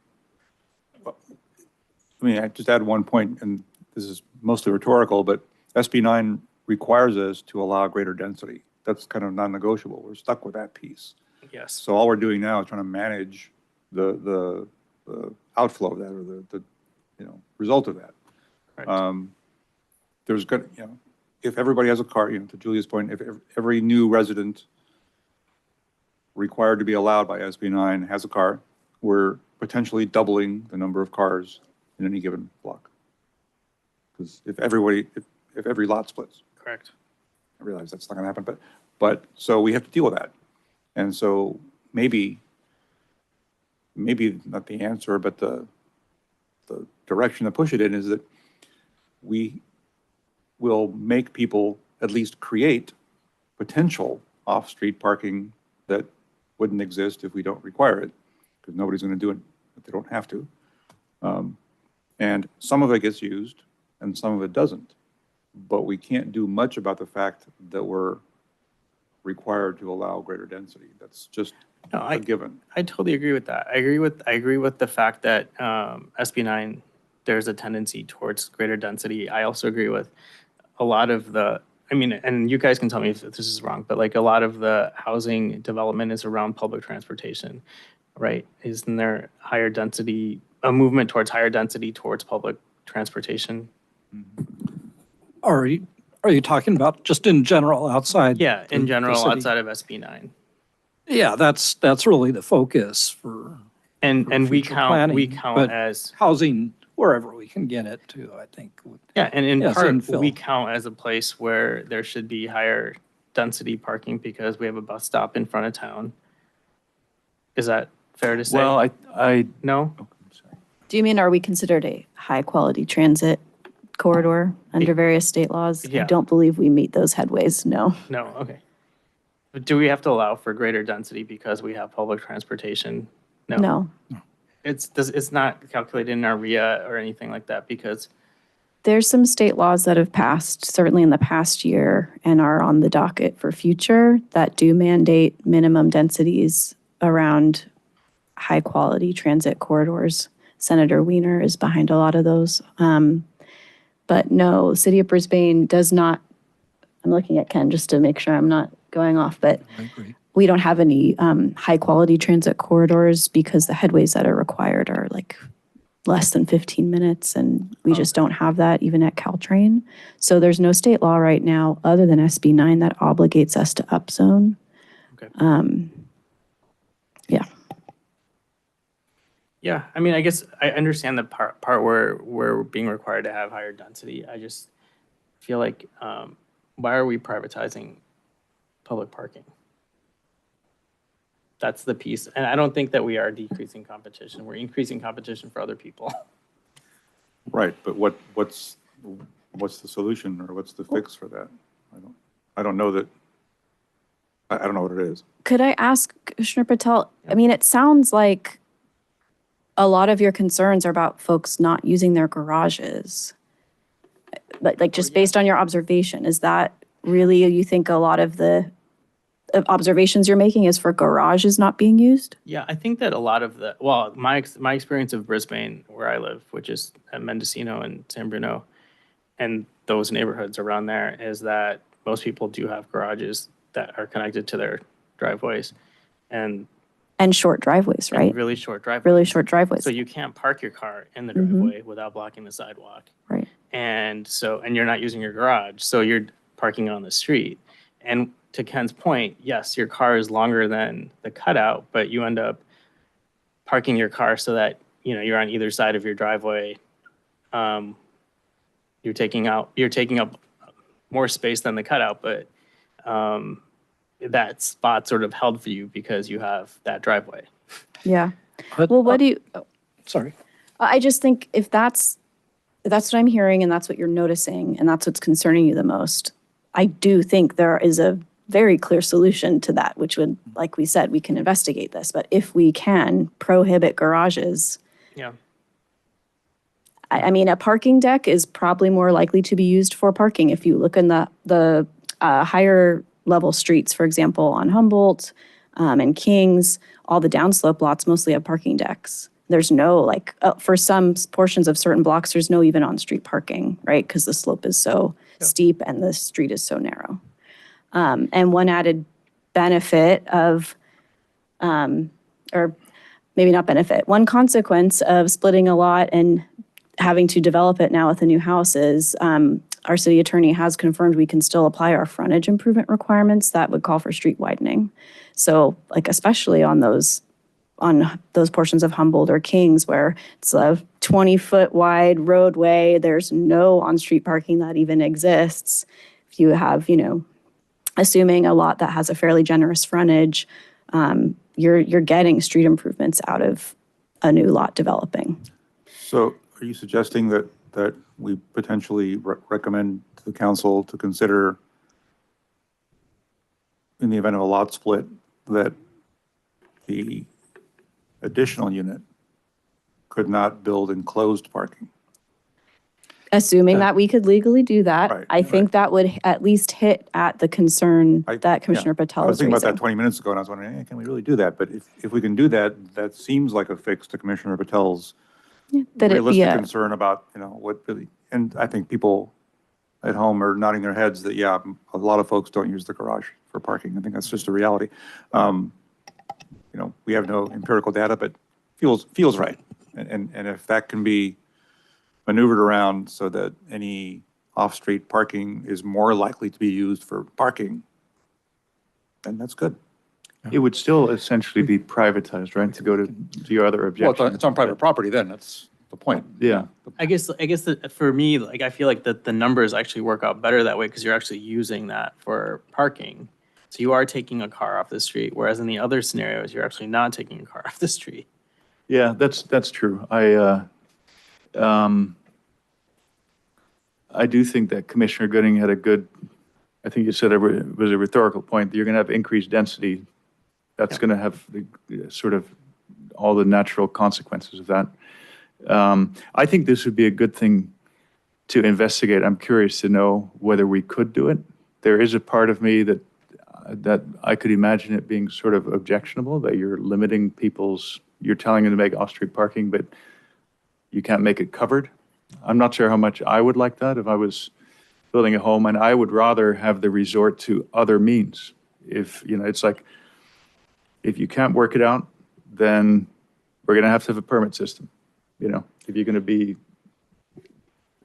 I just add one point, and this is mostly rhetorical, but SB 9 requires us to allow greater density. That's kind of non-negotiable. We're stuck with that piece. Yes. So all we're doing now is trying to manage the outflow of that or the result of that. Correct. There's good, if everybody has a car, to Julia's point, if every new resident required to be allowed by SB 9 has a car, we're potentially doubling the number of cars in any given block. Because if every lot splits, Correct. I realize that's not going to happen, but so we have to deal with that. And so maybe not the answer, but the direction to push it in is that we will make people at least create potential off-street parking that wouldn't exist if we don't require it, because nobody's going to do it if they don't have to. And some of it gets used and some of it doesn't. But we can't do much about the fact that we're required to allow greater density. That's just a given. I totally agree with that. I agree with the fact that SB 9, there's a tendency towards greater density. I also agree with a lot of and you guys can tell me if this is wrong, but like a lot of the housing development is around public transportation, right? Isn't there higher density, a movement towards higher density towards public transportation? Are you talking about just in general outside? Yeah, in the general, city? outside of SB 9. Yeah, that's really the focus for And we future count planning, but as housing wherever we can get it to, I think. yeah, and in Yes, part infill. we count as a place where there should be higher density parking because we have a bus stop in front of town. Is that fair to say? Well, I, No? oh, I'm sorry. Do you mean, are we considered a high-quality transit corridor under various state laws? I Yeah. don't believe we meet those headways, no. No, okay. But do we have to allow for greater density because we have public transportation? No. It's not calculated in our RIA or anything like that because There's some state laws that have passed, certainly in the past year, and are on the docket for future that do mandate minimum densities around high-quality transit corridors. Senator Wiener is behind a lot of those. But no, City of Brisbane does not, I'm looking at Ken just to make sure I'm not going off, but I agree. we don't have any high-quality transit corridors because the headways that are required are like less than 15 minutes, and we just don't have that even at Caltrain. So there's no state law right now other than SB 9 that obligates us to upzone. Okay. Yeah. yeah, I mean, I guess I understand the part where we're being required to have higher density. I just feel like why are we privatizing public parking? That's the piece. And I don't think that we are decreasing competition. We're increasing competition for other people. Right, but what's the solution or what's the fix for that? I don't know that, I don't know what it is. Could I ask Commissioner Patel, I mean, it sounds like a lot of your concerns are about folks not using their garages. But like just based on your observation, is that really, you think a lot of the observations you're making is for garages not being used? Yeah, I think that a lot of my experience of Brisbane, where I live, which is at Mendocino and San Bruno, and those neighborhoods around there, is that most people do have garages that are connected to their driveways and Short driveways, right? really short driveways. Really short driveways. So you can't park your car in the driveway without blocking the sidewalk. Right. And you're not using your garage, so you're parking on the street. And to Ken's point, yes, your car is longer than the cutout, but you end up parking your car so that, you're on either side of your driveway. You're taking up more space than the cutout, but that spot sort of held for you because you have that driveway. Yeah. But, Well, what do you, sorry. I just think if that's what I'm hearing and that's what you're noticing and that's what's concerning you the most, I do think there is a very clear solution to that, which would, like we said, we can investigate this. But if we can prohibit garages, Yeah. I mean, a parking deck is probably more likely to be used for parking. If you look in the higher level streets, for example, on Humboldt and Kings, all the downslope lots mostly have parking decks. There's no for some portions of certain blocks, there's no even on-street parking, right? Because the slope is so steep and the street is so narrow. And one added benefit of, or maybe not benefit. One consequence of splitting a lot and having to develop it now with a new house is our city attorney has confirmed we can still apply our frontage improvement requirements that would call for street widening. So like especially on those portions of Humboldt or Kings where it's a 20-foot wide roadway, there's no on-street parking that even exists. If you have, assuming a lot that has a fairly generous frontage, you're getting street improvements out of a new lot developing. So are you suggesting that we potentially recommend to the council to consider, in the event of a lot split, that the additional unit could not build enclosed parking? Assuming that we could legally do that, Right, I think that would at least hit at the concern that Commissioner Patel I was is thinking about raising. that 20 minutes ago, and I was wondering, can we really do that? But if we can do that, that seems like a fix to Commissioner Patel's That it be realistic a, concern about, what really, and I think people at home are nodding their heads that, yeah, a lot of folks don't use the garage for parking. I think that's just a reality. We have no empirical data, but feels right. And if that can be maneuvered around so that any off-street parking is more likely to be used for parking, then that's good. It would still essentially be privatized, right, to go to your other Well, objection. it's on private property then, that's the point. Yeah. I guess that for me, like, I feel like that the numbers actually work out better that way because you're actually using that for parking. So you are taking a car off the street, whereas in the other scenarios, you're actually not taking a car off the street. Yeah, that's true. I do think that Commissioner Gooding had a good, I think you said it was a rhetorical point, that you're going to have increased density. That's going to have the sort of all the natural consequences of that. I think this would be a good thing to investigate. I'm curious to know whether we could do it. There is a part of me that I could imagine it being sort of objectionable, that you're limiting you're telling them to make off-street parking, but you can't make it covered. I'm not sure how much I would like that if I was building a home, and I would rather have the resort to other means. It's like, if you can't work it out, then we're going to have a permit system. If you're going to be,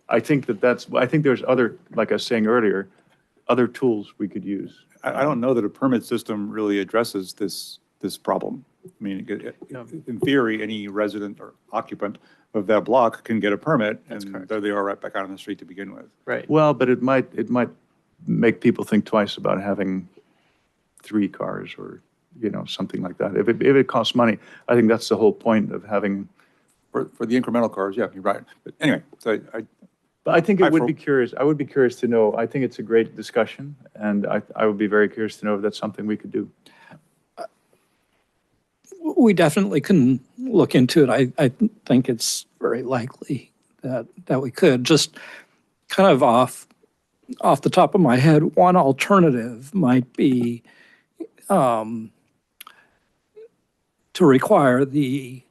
I think there's other, like I was saying earlier, other tools we could use. I don't know that a permit system really addresses this problem. I mean, in theory, any resident or occupant of that block can get a permit, and there they are right back out on the street to begin with. Right. Well, but it might make people think twice about having 3 cars or, something like that. If it costs money, I think that's the whole point of having. For the incremental cars, yeah, you're right. But anyway, so But I think I would be curious to know. I think it's a great discussion, and I would be very curious to know if that's something we could do. We definitely can look into it. I think it's very likely that we could. Just kind of off the top of my head, one alternative might be to require the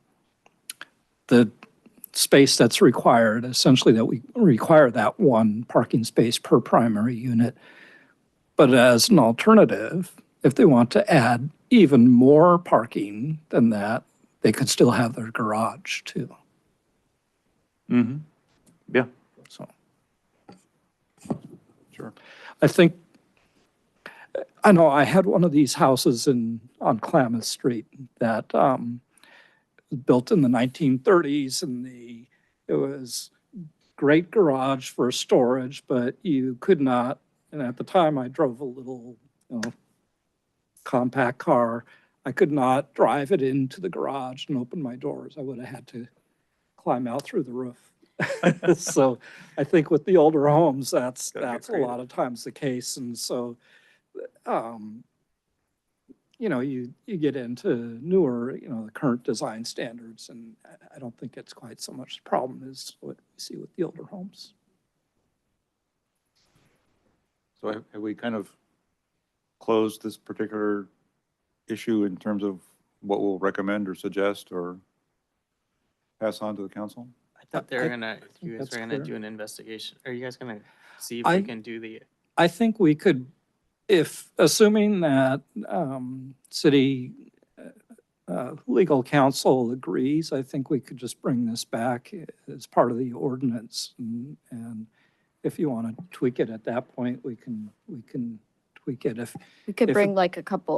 space that's required, essentially that we require that 1 parking space per primary unit. But as an alternative, if they want to add even more parking than that, they could still have their garage too. Mm-hmm. Yeah. So, sure. I know I had one of these houses on Klamath Street that built in the 1930s, and it was great garage for storage, but you could not, and at the time I drove a little, compact car. I could not drive it into the garage and open my doors. I would have had to climb out through the roof. So I think with the older homes, that's a lot of times the case. And so, you get into newer, the current design standards, and I don't think it's quite so much the problem as what we see with the older homes. So have we kind of closed this particular issue in terms of what we'll recommend or suggest or pass on to the council? I thought you guys that's were gonna clear. do an investigation. Are you guys gonna see if I- we can do the? I think we could, assuming that city legal counsel agrees, I think we could just bring this back as part of the ordinance. And if you want to tweak it at that point, we can tweak it if, We could If bring it- like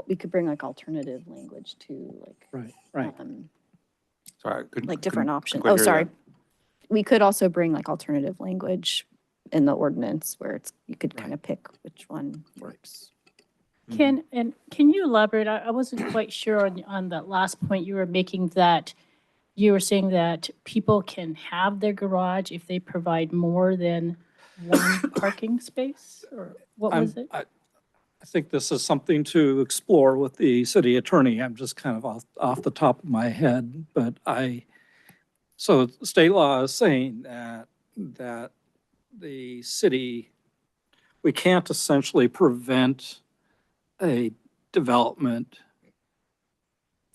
we could bring like alternative language too, like, right. Sorry, I couldn't. like different couldn't options. quite Oh, hear sorry. that. We could also bring like alternative language in the ordinance where you could kind of pick which one works. Can you elaborate? I wasn't quite sure on that last point you were making, that you were saying that people can have their garage if they provide more than one parking space, or what was it? I think this is something to explore with the city attorney. I'm just kind of off the top of my head, but so state law is saying that the city, we can't essentially prevent a development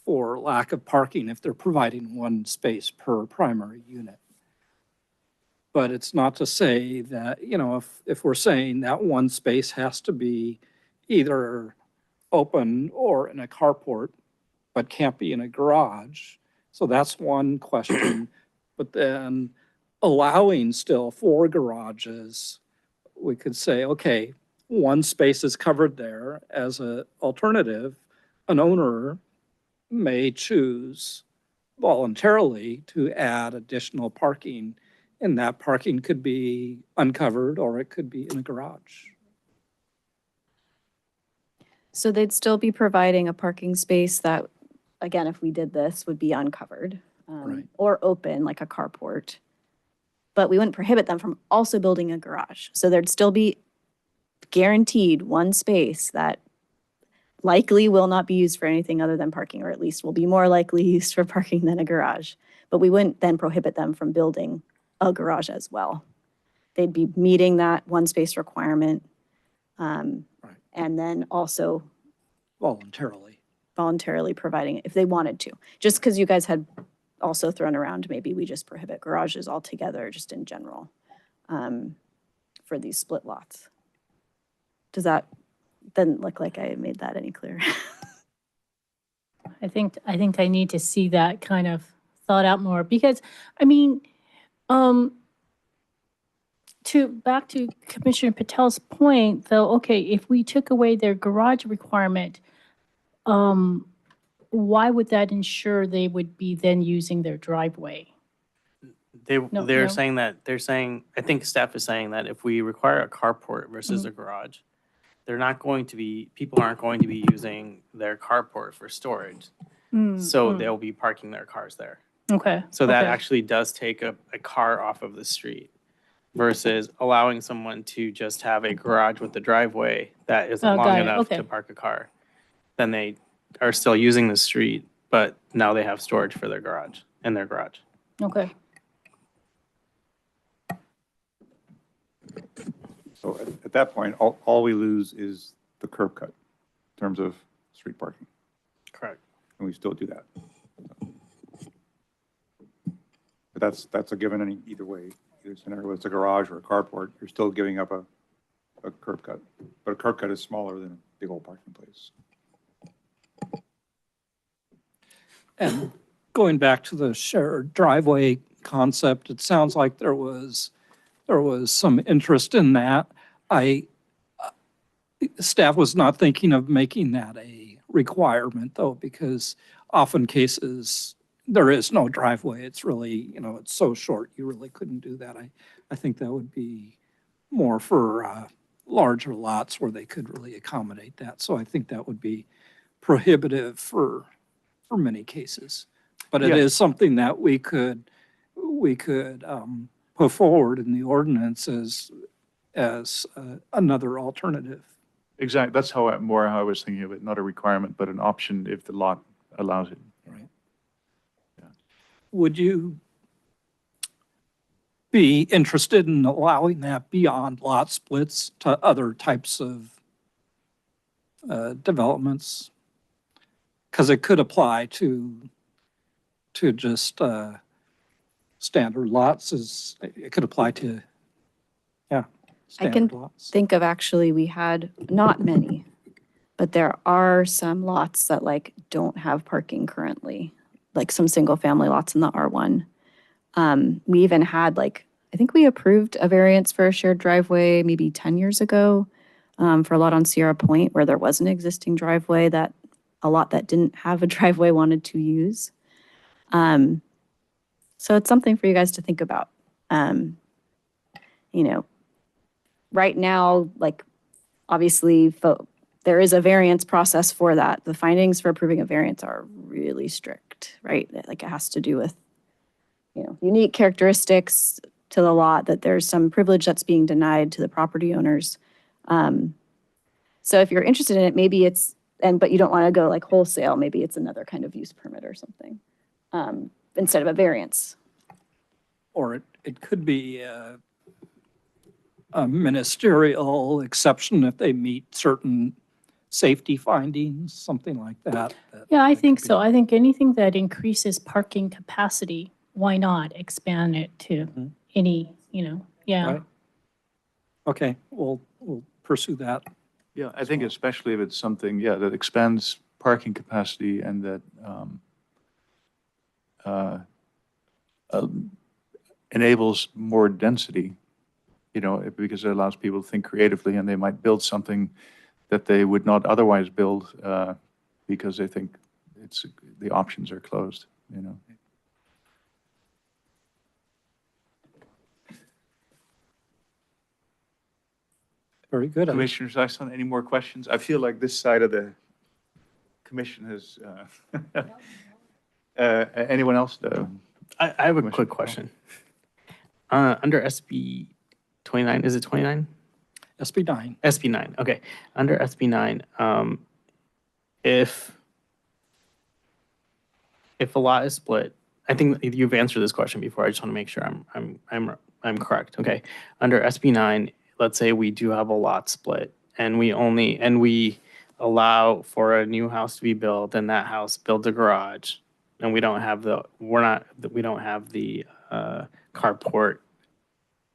for lack of parking if they're providing one space per primary unit. But it's not to say that, if we're saying that one space has to be either open or in a carport, but can't be in a garage. So that's one question. But then allowing still 4 garages, we could say, okay, one space is covered there as an alternative. An owner may choose voluntarily to add additional parking, and that parking could be uncovered or it could be in a garage. So they'd still be providing a parking space that, again, if we did this, would be uncovered, Right. or open like a carport. But we wouldn't prohibit them from also building a garage. So there'd still be guaranteed one space that likely will not be used for anything other than parking, or at least will be more likely used for parking than a garage. But we wouldn't then prohibit them from building a garage as well. They'd be meeting that one space requirement. And then also voluntarily providing it if they wanted to. Just because you guys had also thrown around, maybe we just prohibit garages altogether, just in general, for these split lots. Does that, doesn't look like I made that any clearer. I think I need to see that kind of thought out more, because, I mean, back to Commissioner Patel's point, though, okay, if we took away their garage requirement, why would that ensure they would be then using their driveway? No. They're saying, I think staff is saying that if we require a carport versus a garage, people aren't going to be using their carport for storage. So they'll be parking their cars there. Okay. So that okay. actually does take a car off of the street versus allowing someone to just have a garage with the driveway that isn't Oh, got long it. enough Okay. to park a car. Then they are still using the street, but now they have storage for their garage, in their garage. Okay. So at that point, all we lose is the curb cut in terms of street parking, Correct. and we still do that. But that's a given either way. Either scenario, whether it's a garage or a carport, you're still giving up a curb cut. But a curb cut is smaller than a big old parking place. And going back to the shared driveway concept, it sounds like there was some interest in that. Staff was not thinking of making that a requirement, though, because often cases, there is no driveway. It's really, it's so short, you really couldn't do that. I think that would be more for larger lots where they could really accommodate that. So I think that would be prohibitive for many cases. But it is something that we could put forward in the ordinance as another alternative. Exactly. That's how I was thinking of it, not a requirement, but an option if the lot allows it. Right. Yeah. Would you be interested in allowing that beyond lot splits to other types of developments? Because it could apply to just standard lots. It could apply to, I can standard lots. think of actually, we had not many, But there are some lots that like don't have parking currently, like some single family lots in the R1. We even had like, I think we approved a variance for a shared driveway maybe 10 years ago for a lot on Sierra Point where there was an existing driveway that a lot that didn't have a driveway wanted to use. So it's something for you guys to think about. You know, right now, like obviously there is a variance process for that. The findings for approving a variance are really strict, right? Like it has to do with, you know, unique characteristics to the lot, that there's some privilege that's being denied to the property owners. So if you're interested in it, maybe it's, but you don't want to go like wholesale, maybe it's another kind of use permit or something instead of a variance. Or it could be a ministerial exception if they meet certain safety findings, something like that. Yeah, I that think could be- so. I think anything that increases parking capacity, why not expand it to any, yeah. Right. Okay, we'll pursue that. Yeah, I think especially if it's something, that expands parking capacity and that enables more density, because it allows people to think creatively and they might build something that they would not otherwise build because they think the options are closed. Very good. Commissioner Sison, any more questions? I feel like this side of the commission has, anyone else? I have a quick question. Under SB 29, is it 29? SB9. SB9, okay. Under SB9, if a lot is split, I think you've answered this question before. I just want to make sure I'm correct. Okay. Under SB9, let's say we do have a lot split and we allow for a new house to be built and that house builds a garage and we don't have the carport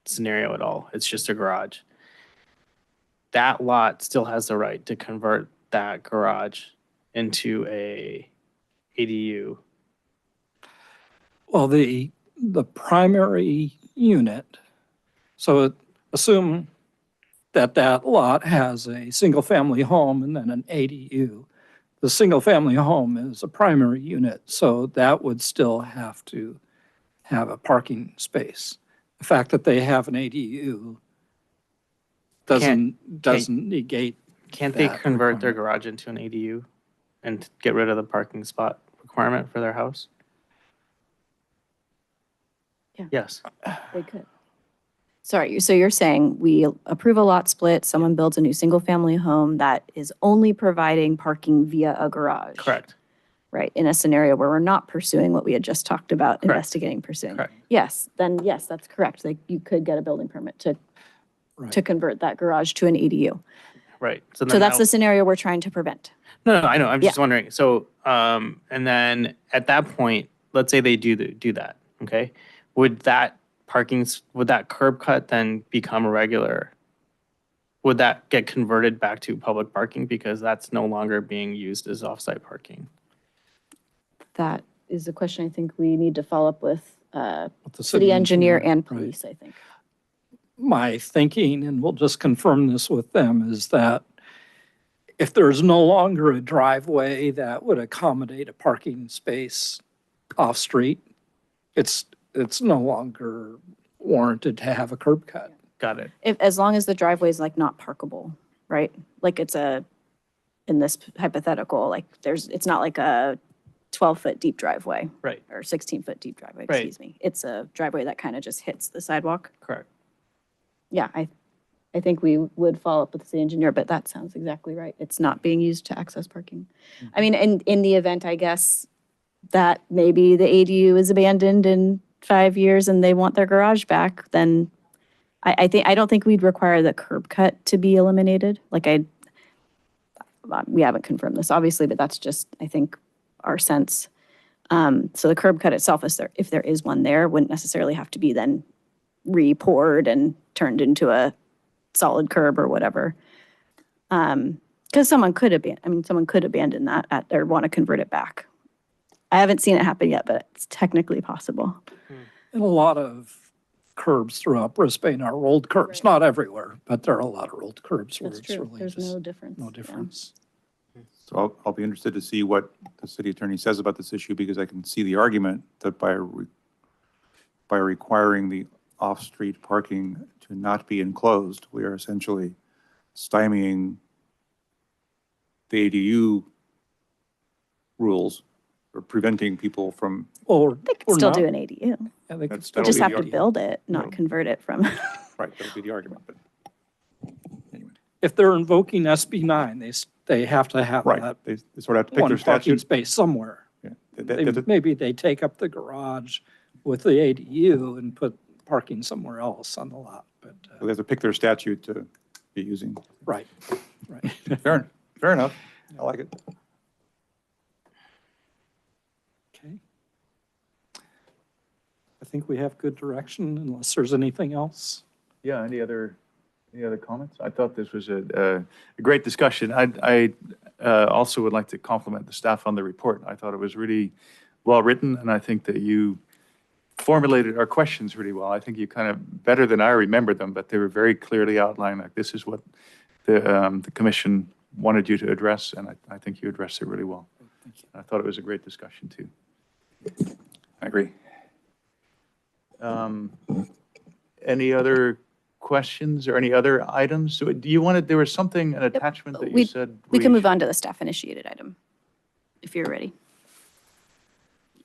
scenario at all. It's just a garage. That lot still has the right to convert that garage into a ADU. Well, the primary unit, so assume that lot has a single-family home and then an ADU. The single-family home is a primary unit, so that would still have to have a parking space. The fact that they have an ADU doesn't negate. Can't they that convert their requirement. garage into an ADU and get rid of the parking spot requirement for their house? Yeah. Yes. They could. Sorry, so you're saying we approve a lot split, someone builds a new single-family home that is only providing parking via a garage. Correct. Right, in a scenario where we're not pursuing what we had just talked about, Correct. investigating, pursuing. Correct. Yes, then yes, that's correct. Like you could get a building permit to Right. convert that garage to an ADU. Right. So that's the scenario we're trying to prevent. No, I know. I'm just wondering. So, and then at that point, let's say they do that. Okay, would that curb cut then become a regular? Would that get converted back to public parking because that's no longer being used as offsite parking? That is a question I think we need to follow up with The city engineer and right. police, I think. My thinking, and we'll just confirm this with them, is that if there's no longer a driveway that would accommodate a parking space off-street, it's no longer warranted to have a curb cut. Got it. As long as the driveway is like not parkable, right? Like it's in this hypothetical, like it's not like a 12-foot deep driveway. Right. Or 16-foot deep driveway, Right. excuse me. It's a driveway that kind of just hits the sidewalk. Correct. Yeah, I think we would follow up with the city engineer, but that sounds exactly right. It's not being used to access parking. I mean, in the event, I guess, that maybe the ADU is abandoned in 5 years and they want their garage back, then I don't think we'd require the curb cut to be eliminated. Like we haven't confirmed this, obviously, but that's just, I think, our sense. So the curb cut itself, if there is one there, wouldn't necessarily have to be then re-poured and turned into a solid curb or whatever. Because someone could abandon that or want to convert it back. I haven't seen it happen yet, but it's technically possible. And a lot of curbs throughout Brisbane are rolled curbs, not everywhere, but there are a lot of rolled curbs where That's it's true. really There's just no difference. no Yeah. difference. So I'll be interested to see what the city attorney says about this issue, because I can see the argument that by requiring the off-street parking to not be enclosed, we are essentially stymieing the ADU rules or preventing people from, Or They could or still not. do an ADU. Yeah, they could That's- They that'll just be have the to argument. build it, not No. convert it from. right, that'll be the argument, but anyway. If they're invoking SB 9, they have to have Right, that they sort of have to pick one their parking statute. space somewhere. Yeah. Maybe they take up the garage with the ADU and put parking somewhere else on the lot, but, They have to pick their statute to be using. right, right. Fair enough. I like it. Okay. I think we have good direction unless there's anything else. Yeah, any other comments? I thought this was a great discussion. I also would like to compliment the staff on the report. I thought it was really well-written, and I think that you formulated our questions really well. I think you kind of, better than I remembered them, but they were very clearly outlined, like this is what the commission wanted you to address, and I think you addressed it really well. Thank you. I thought it was a great discussion, too. I agree. Any other questions or any other items? So do you want to, there was something, an attachment that you We- said? We can move on to the staff-initiated item, if you're ready.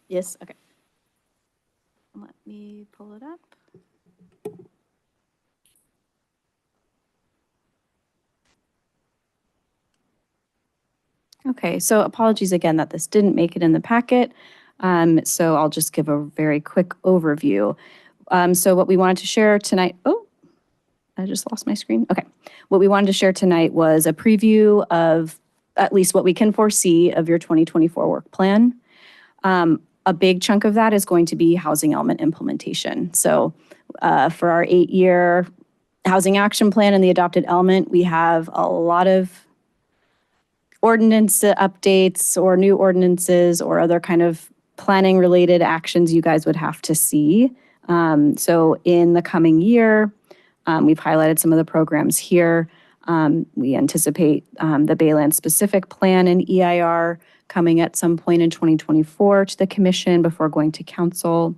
Yes, okay. Let me pull it up. Okay, so apologies again that this didn't make it in the packet. So I'll just give a very quick overview. So what we wanted to share tonight, I just lost my screen. Okay. What we wanted to share tonight was a preview of at least what we can foresee of your 2024 work plan. A big chunk of that is going to be housing element implementation. So for our 8-year housing action plan and the adopted element, we have a lot of ordinance updates or new ordinances or other kind of planning related actions you guys would have to see. So in the coming year, we've highlighted some of the programs here. We anticipate the Bayland specific plan and EIR coming at some point in 2024 to the commission before going to council.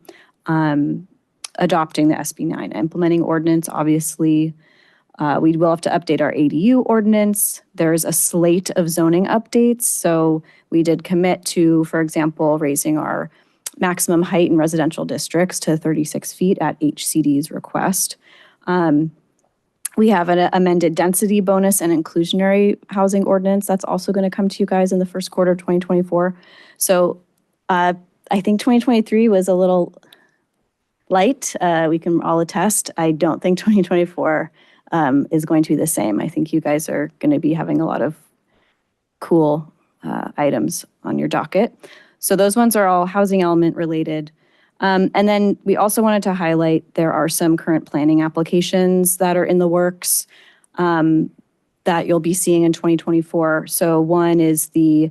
Adopting the SB 9 implementing ordinance, obviously. We will have to update our ADU ordinance. There's a slate of zoning updates. So we did commit to, for example, raising our maximum height in residential districts to 36 feet at HCD's request. We have an amended density bonus and inclusionary housing ordinance that's also going to come to you guys in the first quarter of 2024. So I think 2023 was a little light. We can all attest. I don't think 2024 is going to be the same. I think you guys are going to be having a lot of cool items on your docket. So those ones are all housing element related. And then we also wanted to highlight there are some current planning applications that are in the works that you'll be seeing in 2024. So one is the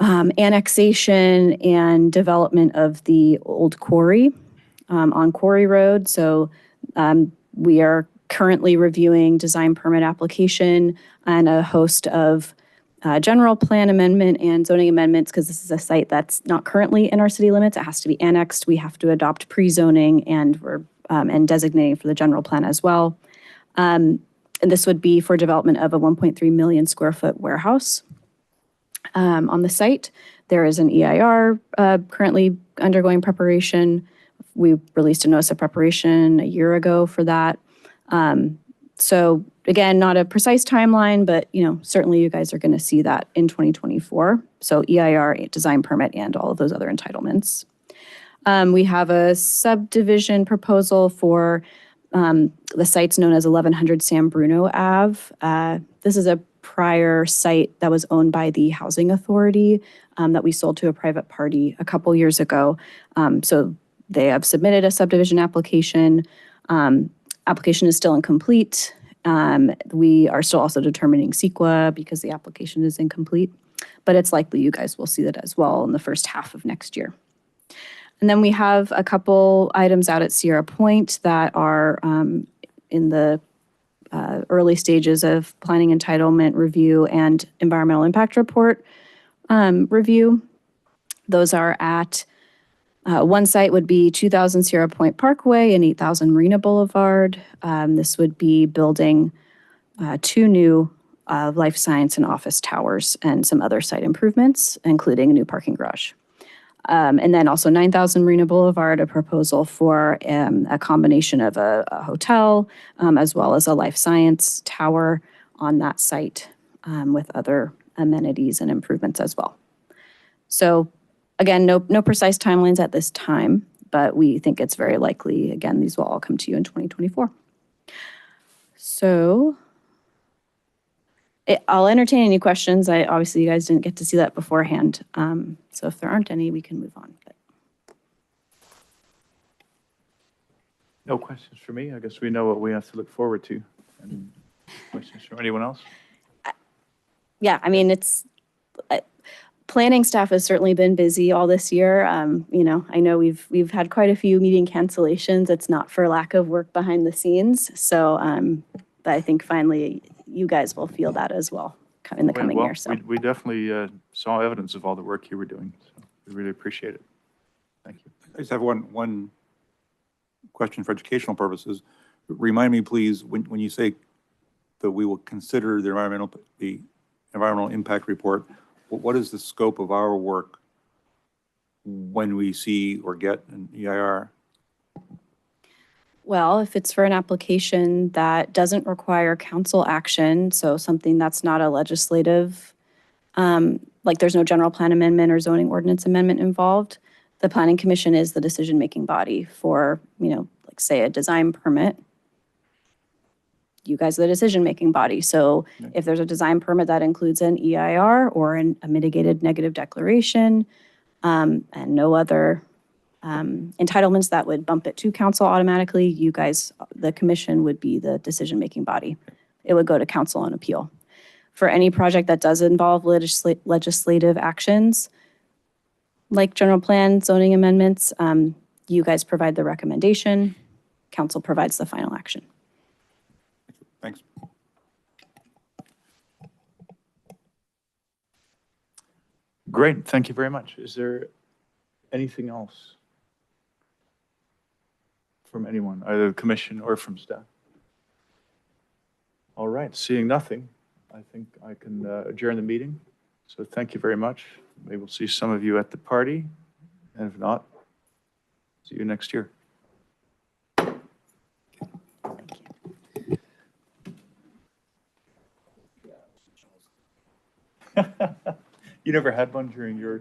annexation and development of the old quarry on Quarry Road. So we are currently reviewing design permit application and a host of general plan amendment and zoning amendments, because this is a site that's not currently in our city limits. It has to be annexed. We have to adopt pre-zoning and we're and designating for the general plan as well. And this would be for development of a 1.3 million square foot warehouse on the site. There is an EIR currently undergoing preparation. We released a notice of preparation a year ago for that. So again, not a precise timeline, but certainly you guys are going to see that in 2024. So EIR, design permit, and all of those other entitlements. We have a subdivision proposal for the site's known as 1100 San Bruno Ave. This is a prior site that was owned by the Housing Authority that we sold to a private party a couple years ago. So they have submitted a subdivision application. Application is still incomplete. We are still also determining CEQA because the application is incomplete, but it's likely you guys will see that as well in the first half of next year. And then we have a couple items out at Sierra Point that are in the early stages of planning entitlement review and environmental impact report review. Those are at one site would be 2000 Sierra Point Parkway and 8000 Marina Boulevard. This would be building 2 new life science and office towers and some other site improvements, including a new parking garage. And then also 9000 Marina Boulevard, a proposal for a combination of a hotel as well as a life science tower on that site with other amenities and improvements as well. So again, no precise timelines at this time, but we think it's very likely, again, these will all come to you in 2024. So I'll entertain any questions. Obviously, you guys didn't get to see that beforehand. So if there aren't any, we can move on. But No questions for me. I guess we know what we have to look forward to. Any questions from anyone else? yeah, I mean, planning staff has certainly been busy all this year. I know we've had quite a few meeting cancellations. It's not for lack of work behind the scenes. So but I think finally you guys will feel that as well in the coming year. So we definitely saw evidence of all the work you were doing. So we really appreciate it. Thank you. I just have one question for educational purposes. Remind me, please, when you say that we will consider the environmental impact report, what is the scope of our work when we see or get an EIR? well, if it's for an application that doesn't require council action, so something that's not a legislative, like there's no general plan amendment or zoning ordinance amendment involved, the planning commission is the decision-making body for, like say a design permit. You guys are the decision-making body. So if there's a design permit that includes an EIR or a mitigated negative declaration and no other entitlements that would bump it to council automatically, you guys, the commission would be the decision-making body. It would go to council on appeal. For any project that does involve legislative actions, like general plan, zoning amendments, you guys provide the recommendation, council provides the final action. Thanks. Great. Thank you very much. Is there anything else from anyone, either the commission or from staff? All right. Seeing nothing, I think I can adjourn the meeting. So thank you very much. Maybe we'll see some of you at the party. And if not, see you next year. You never had one during your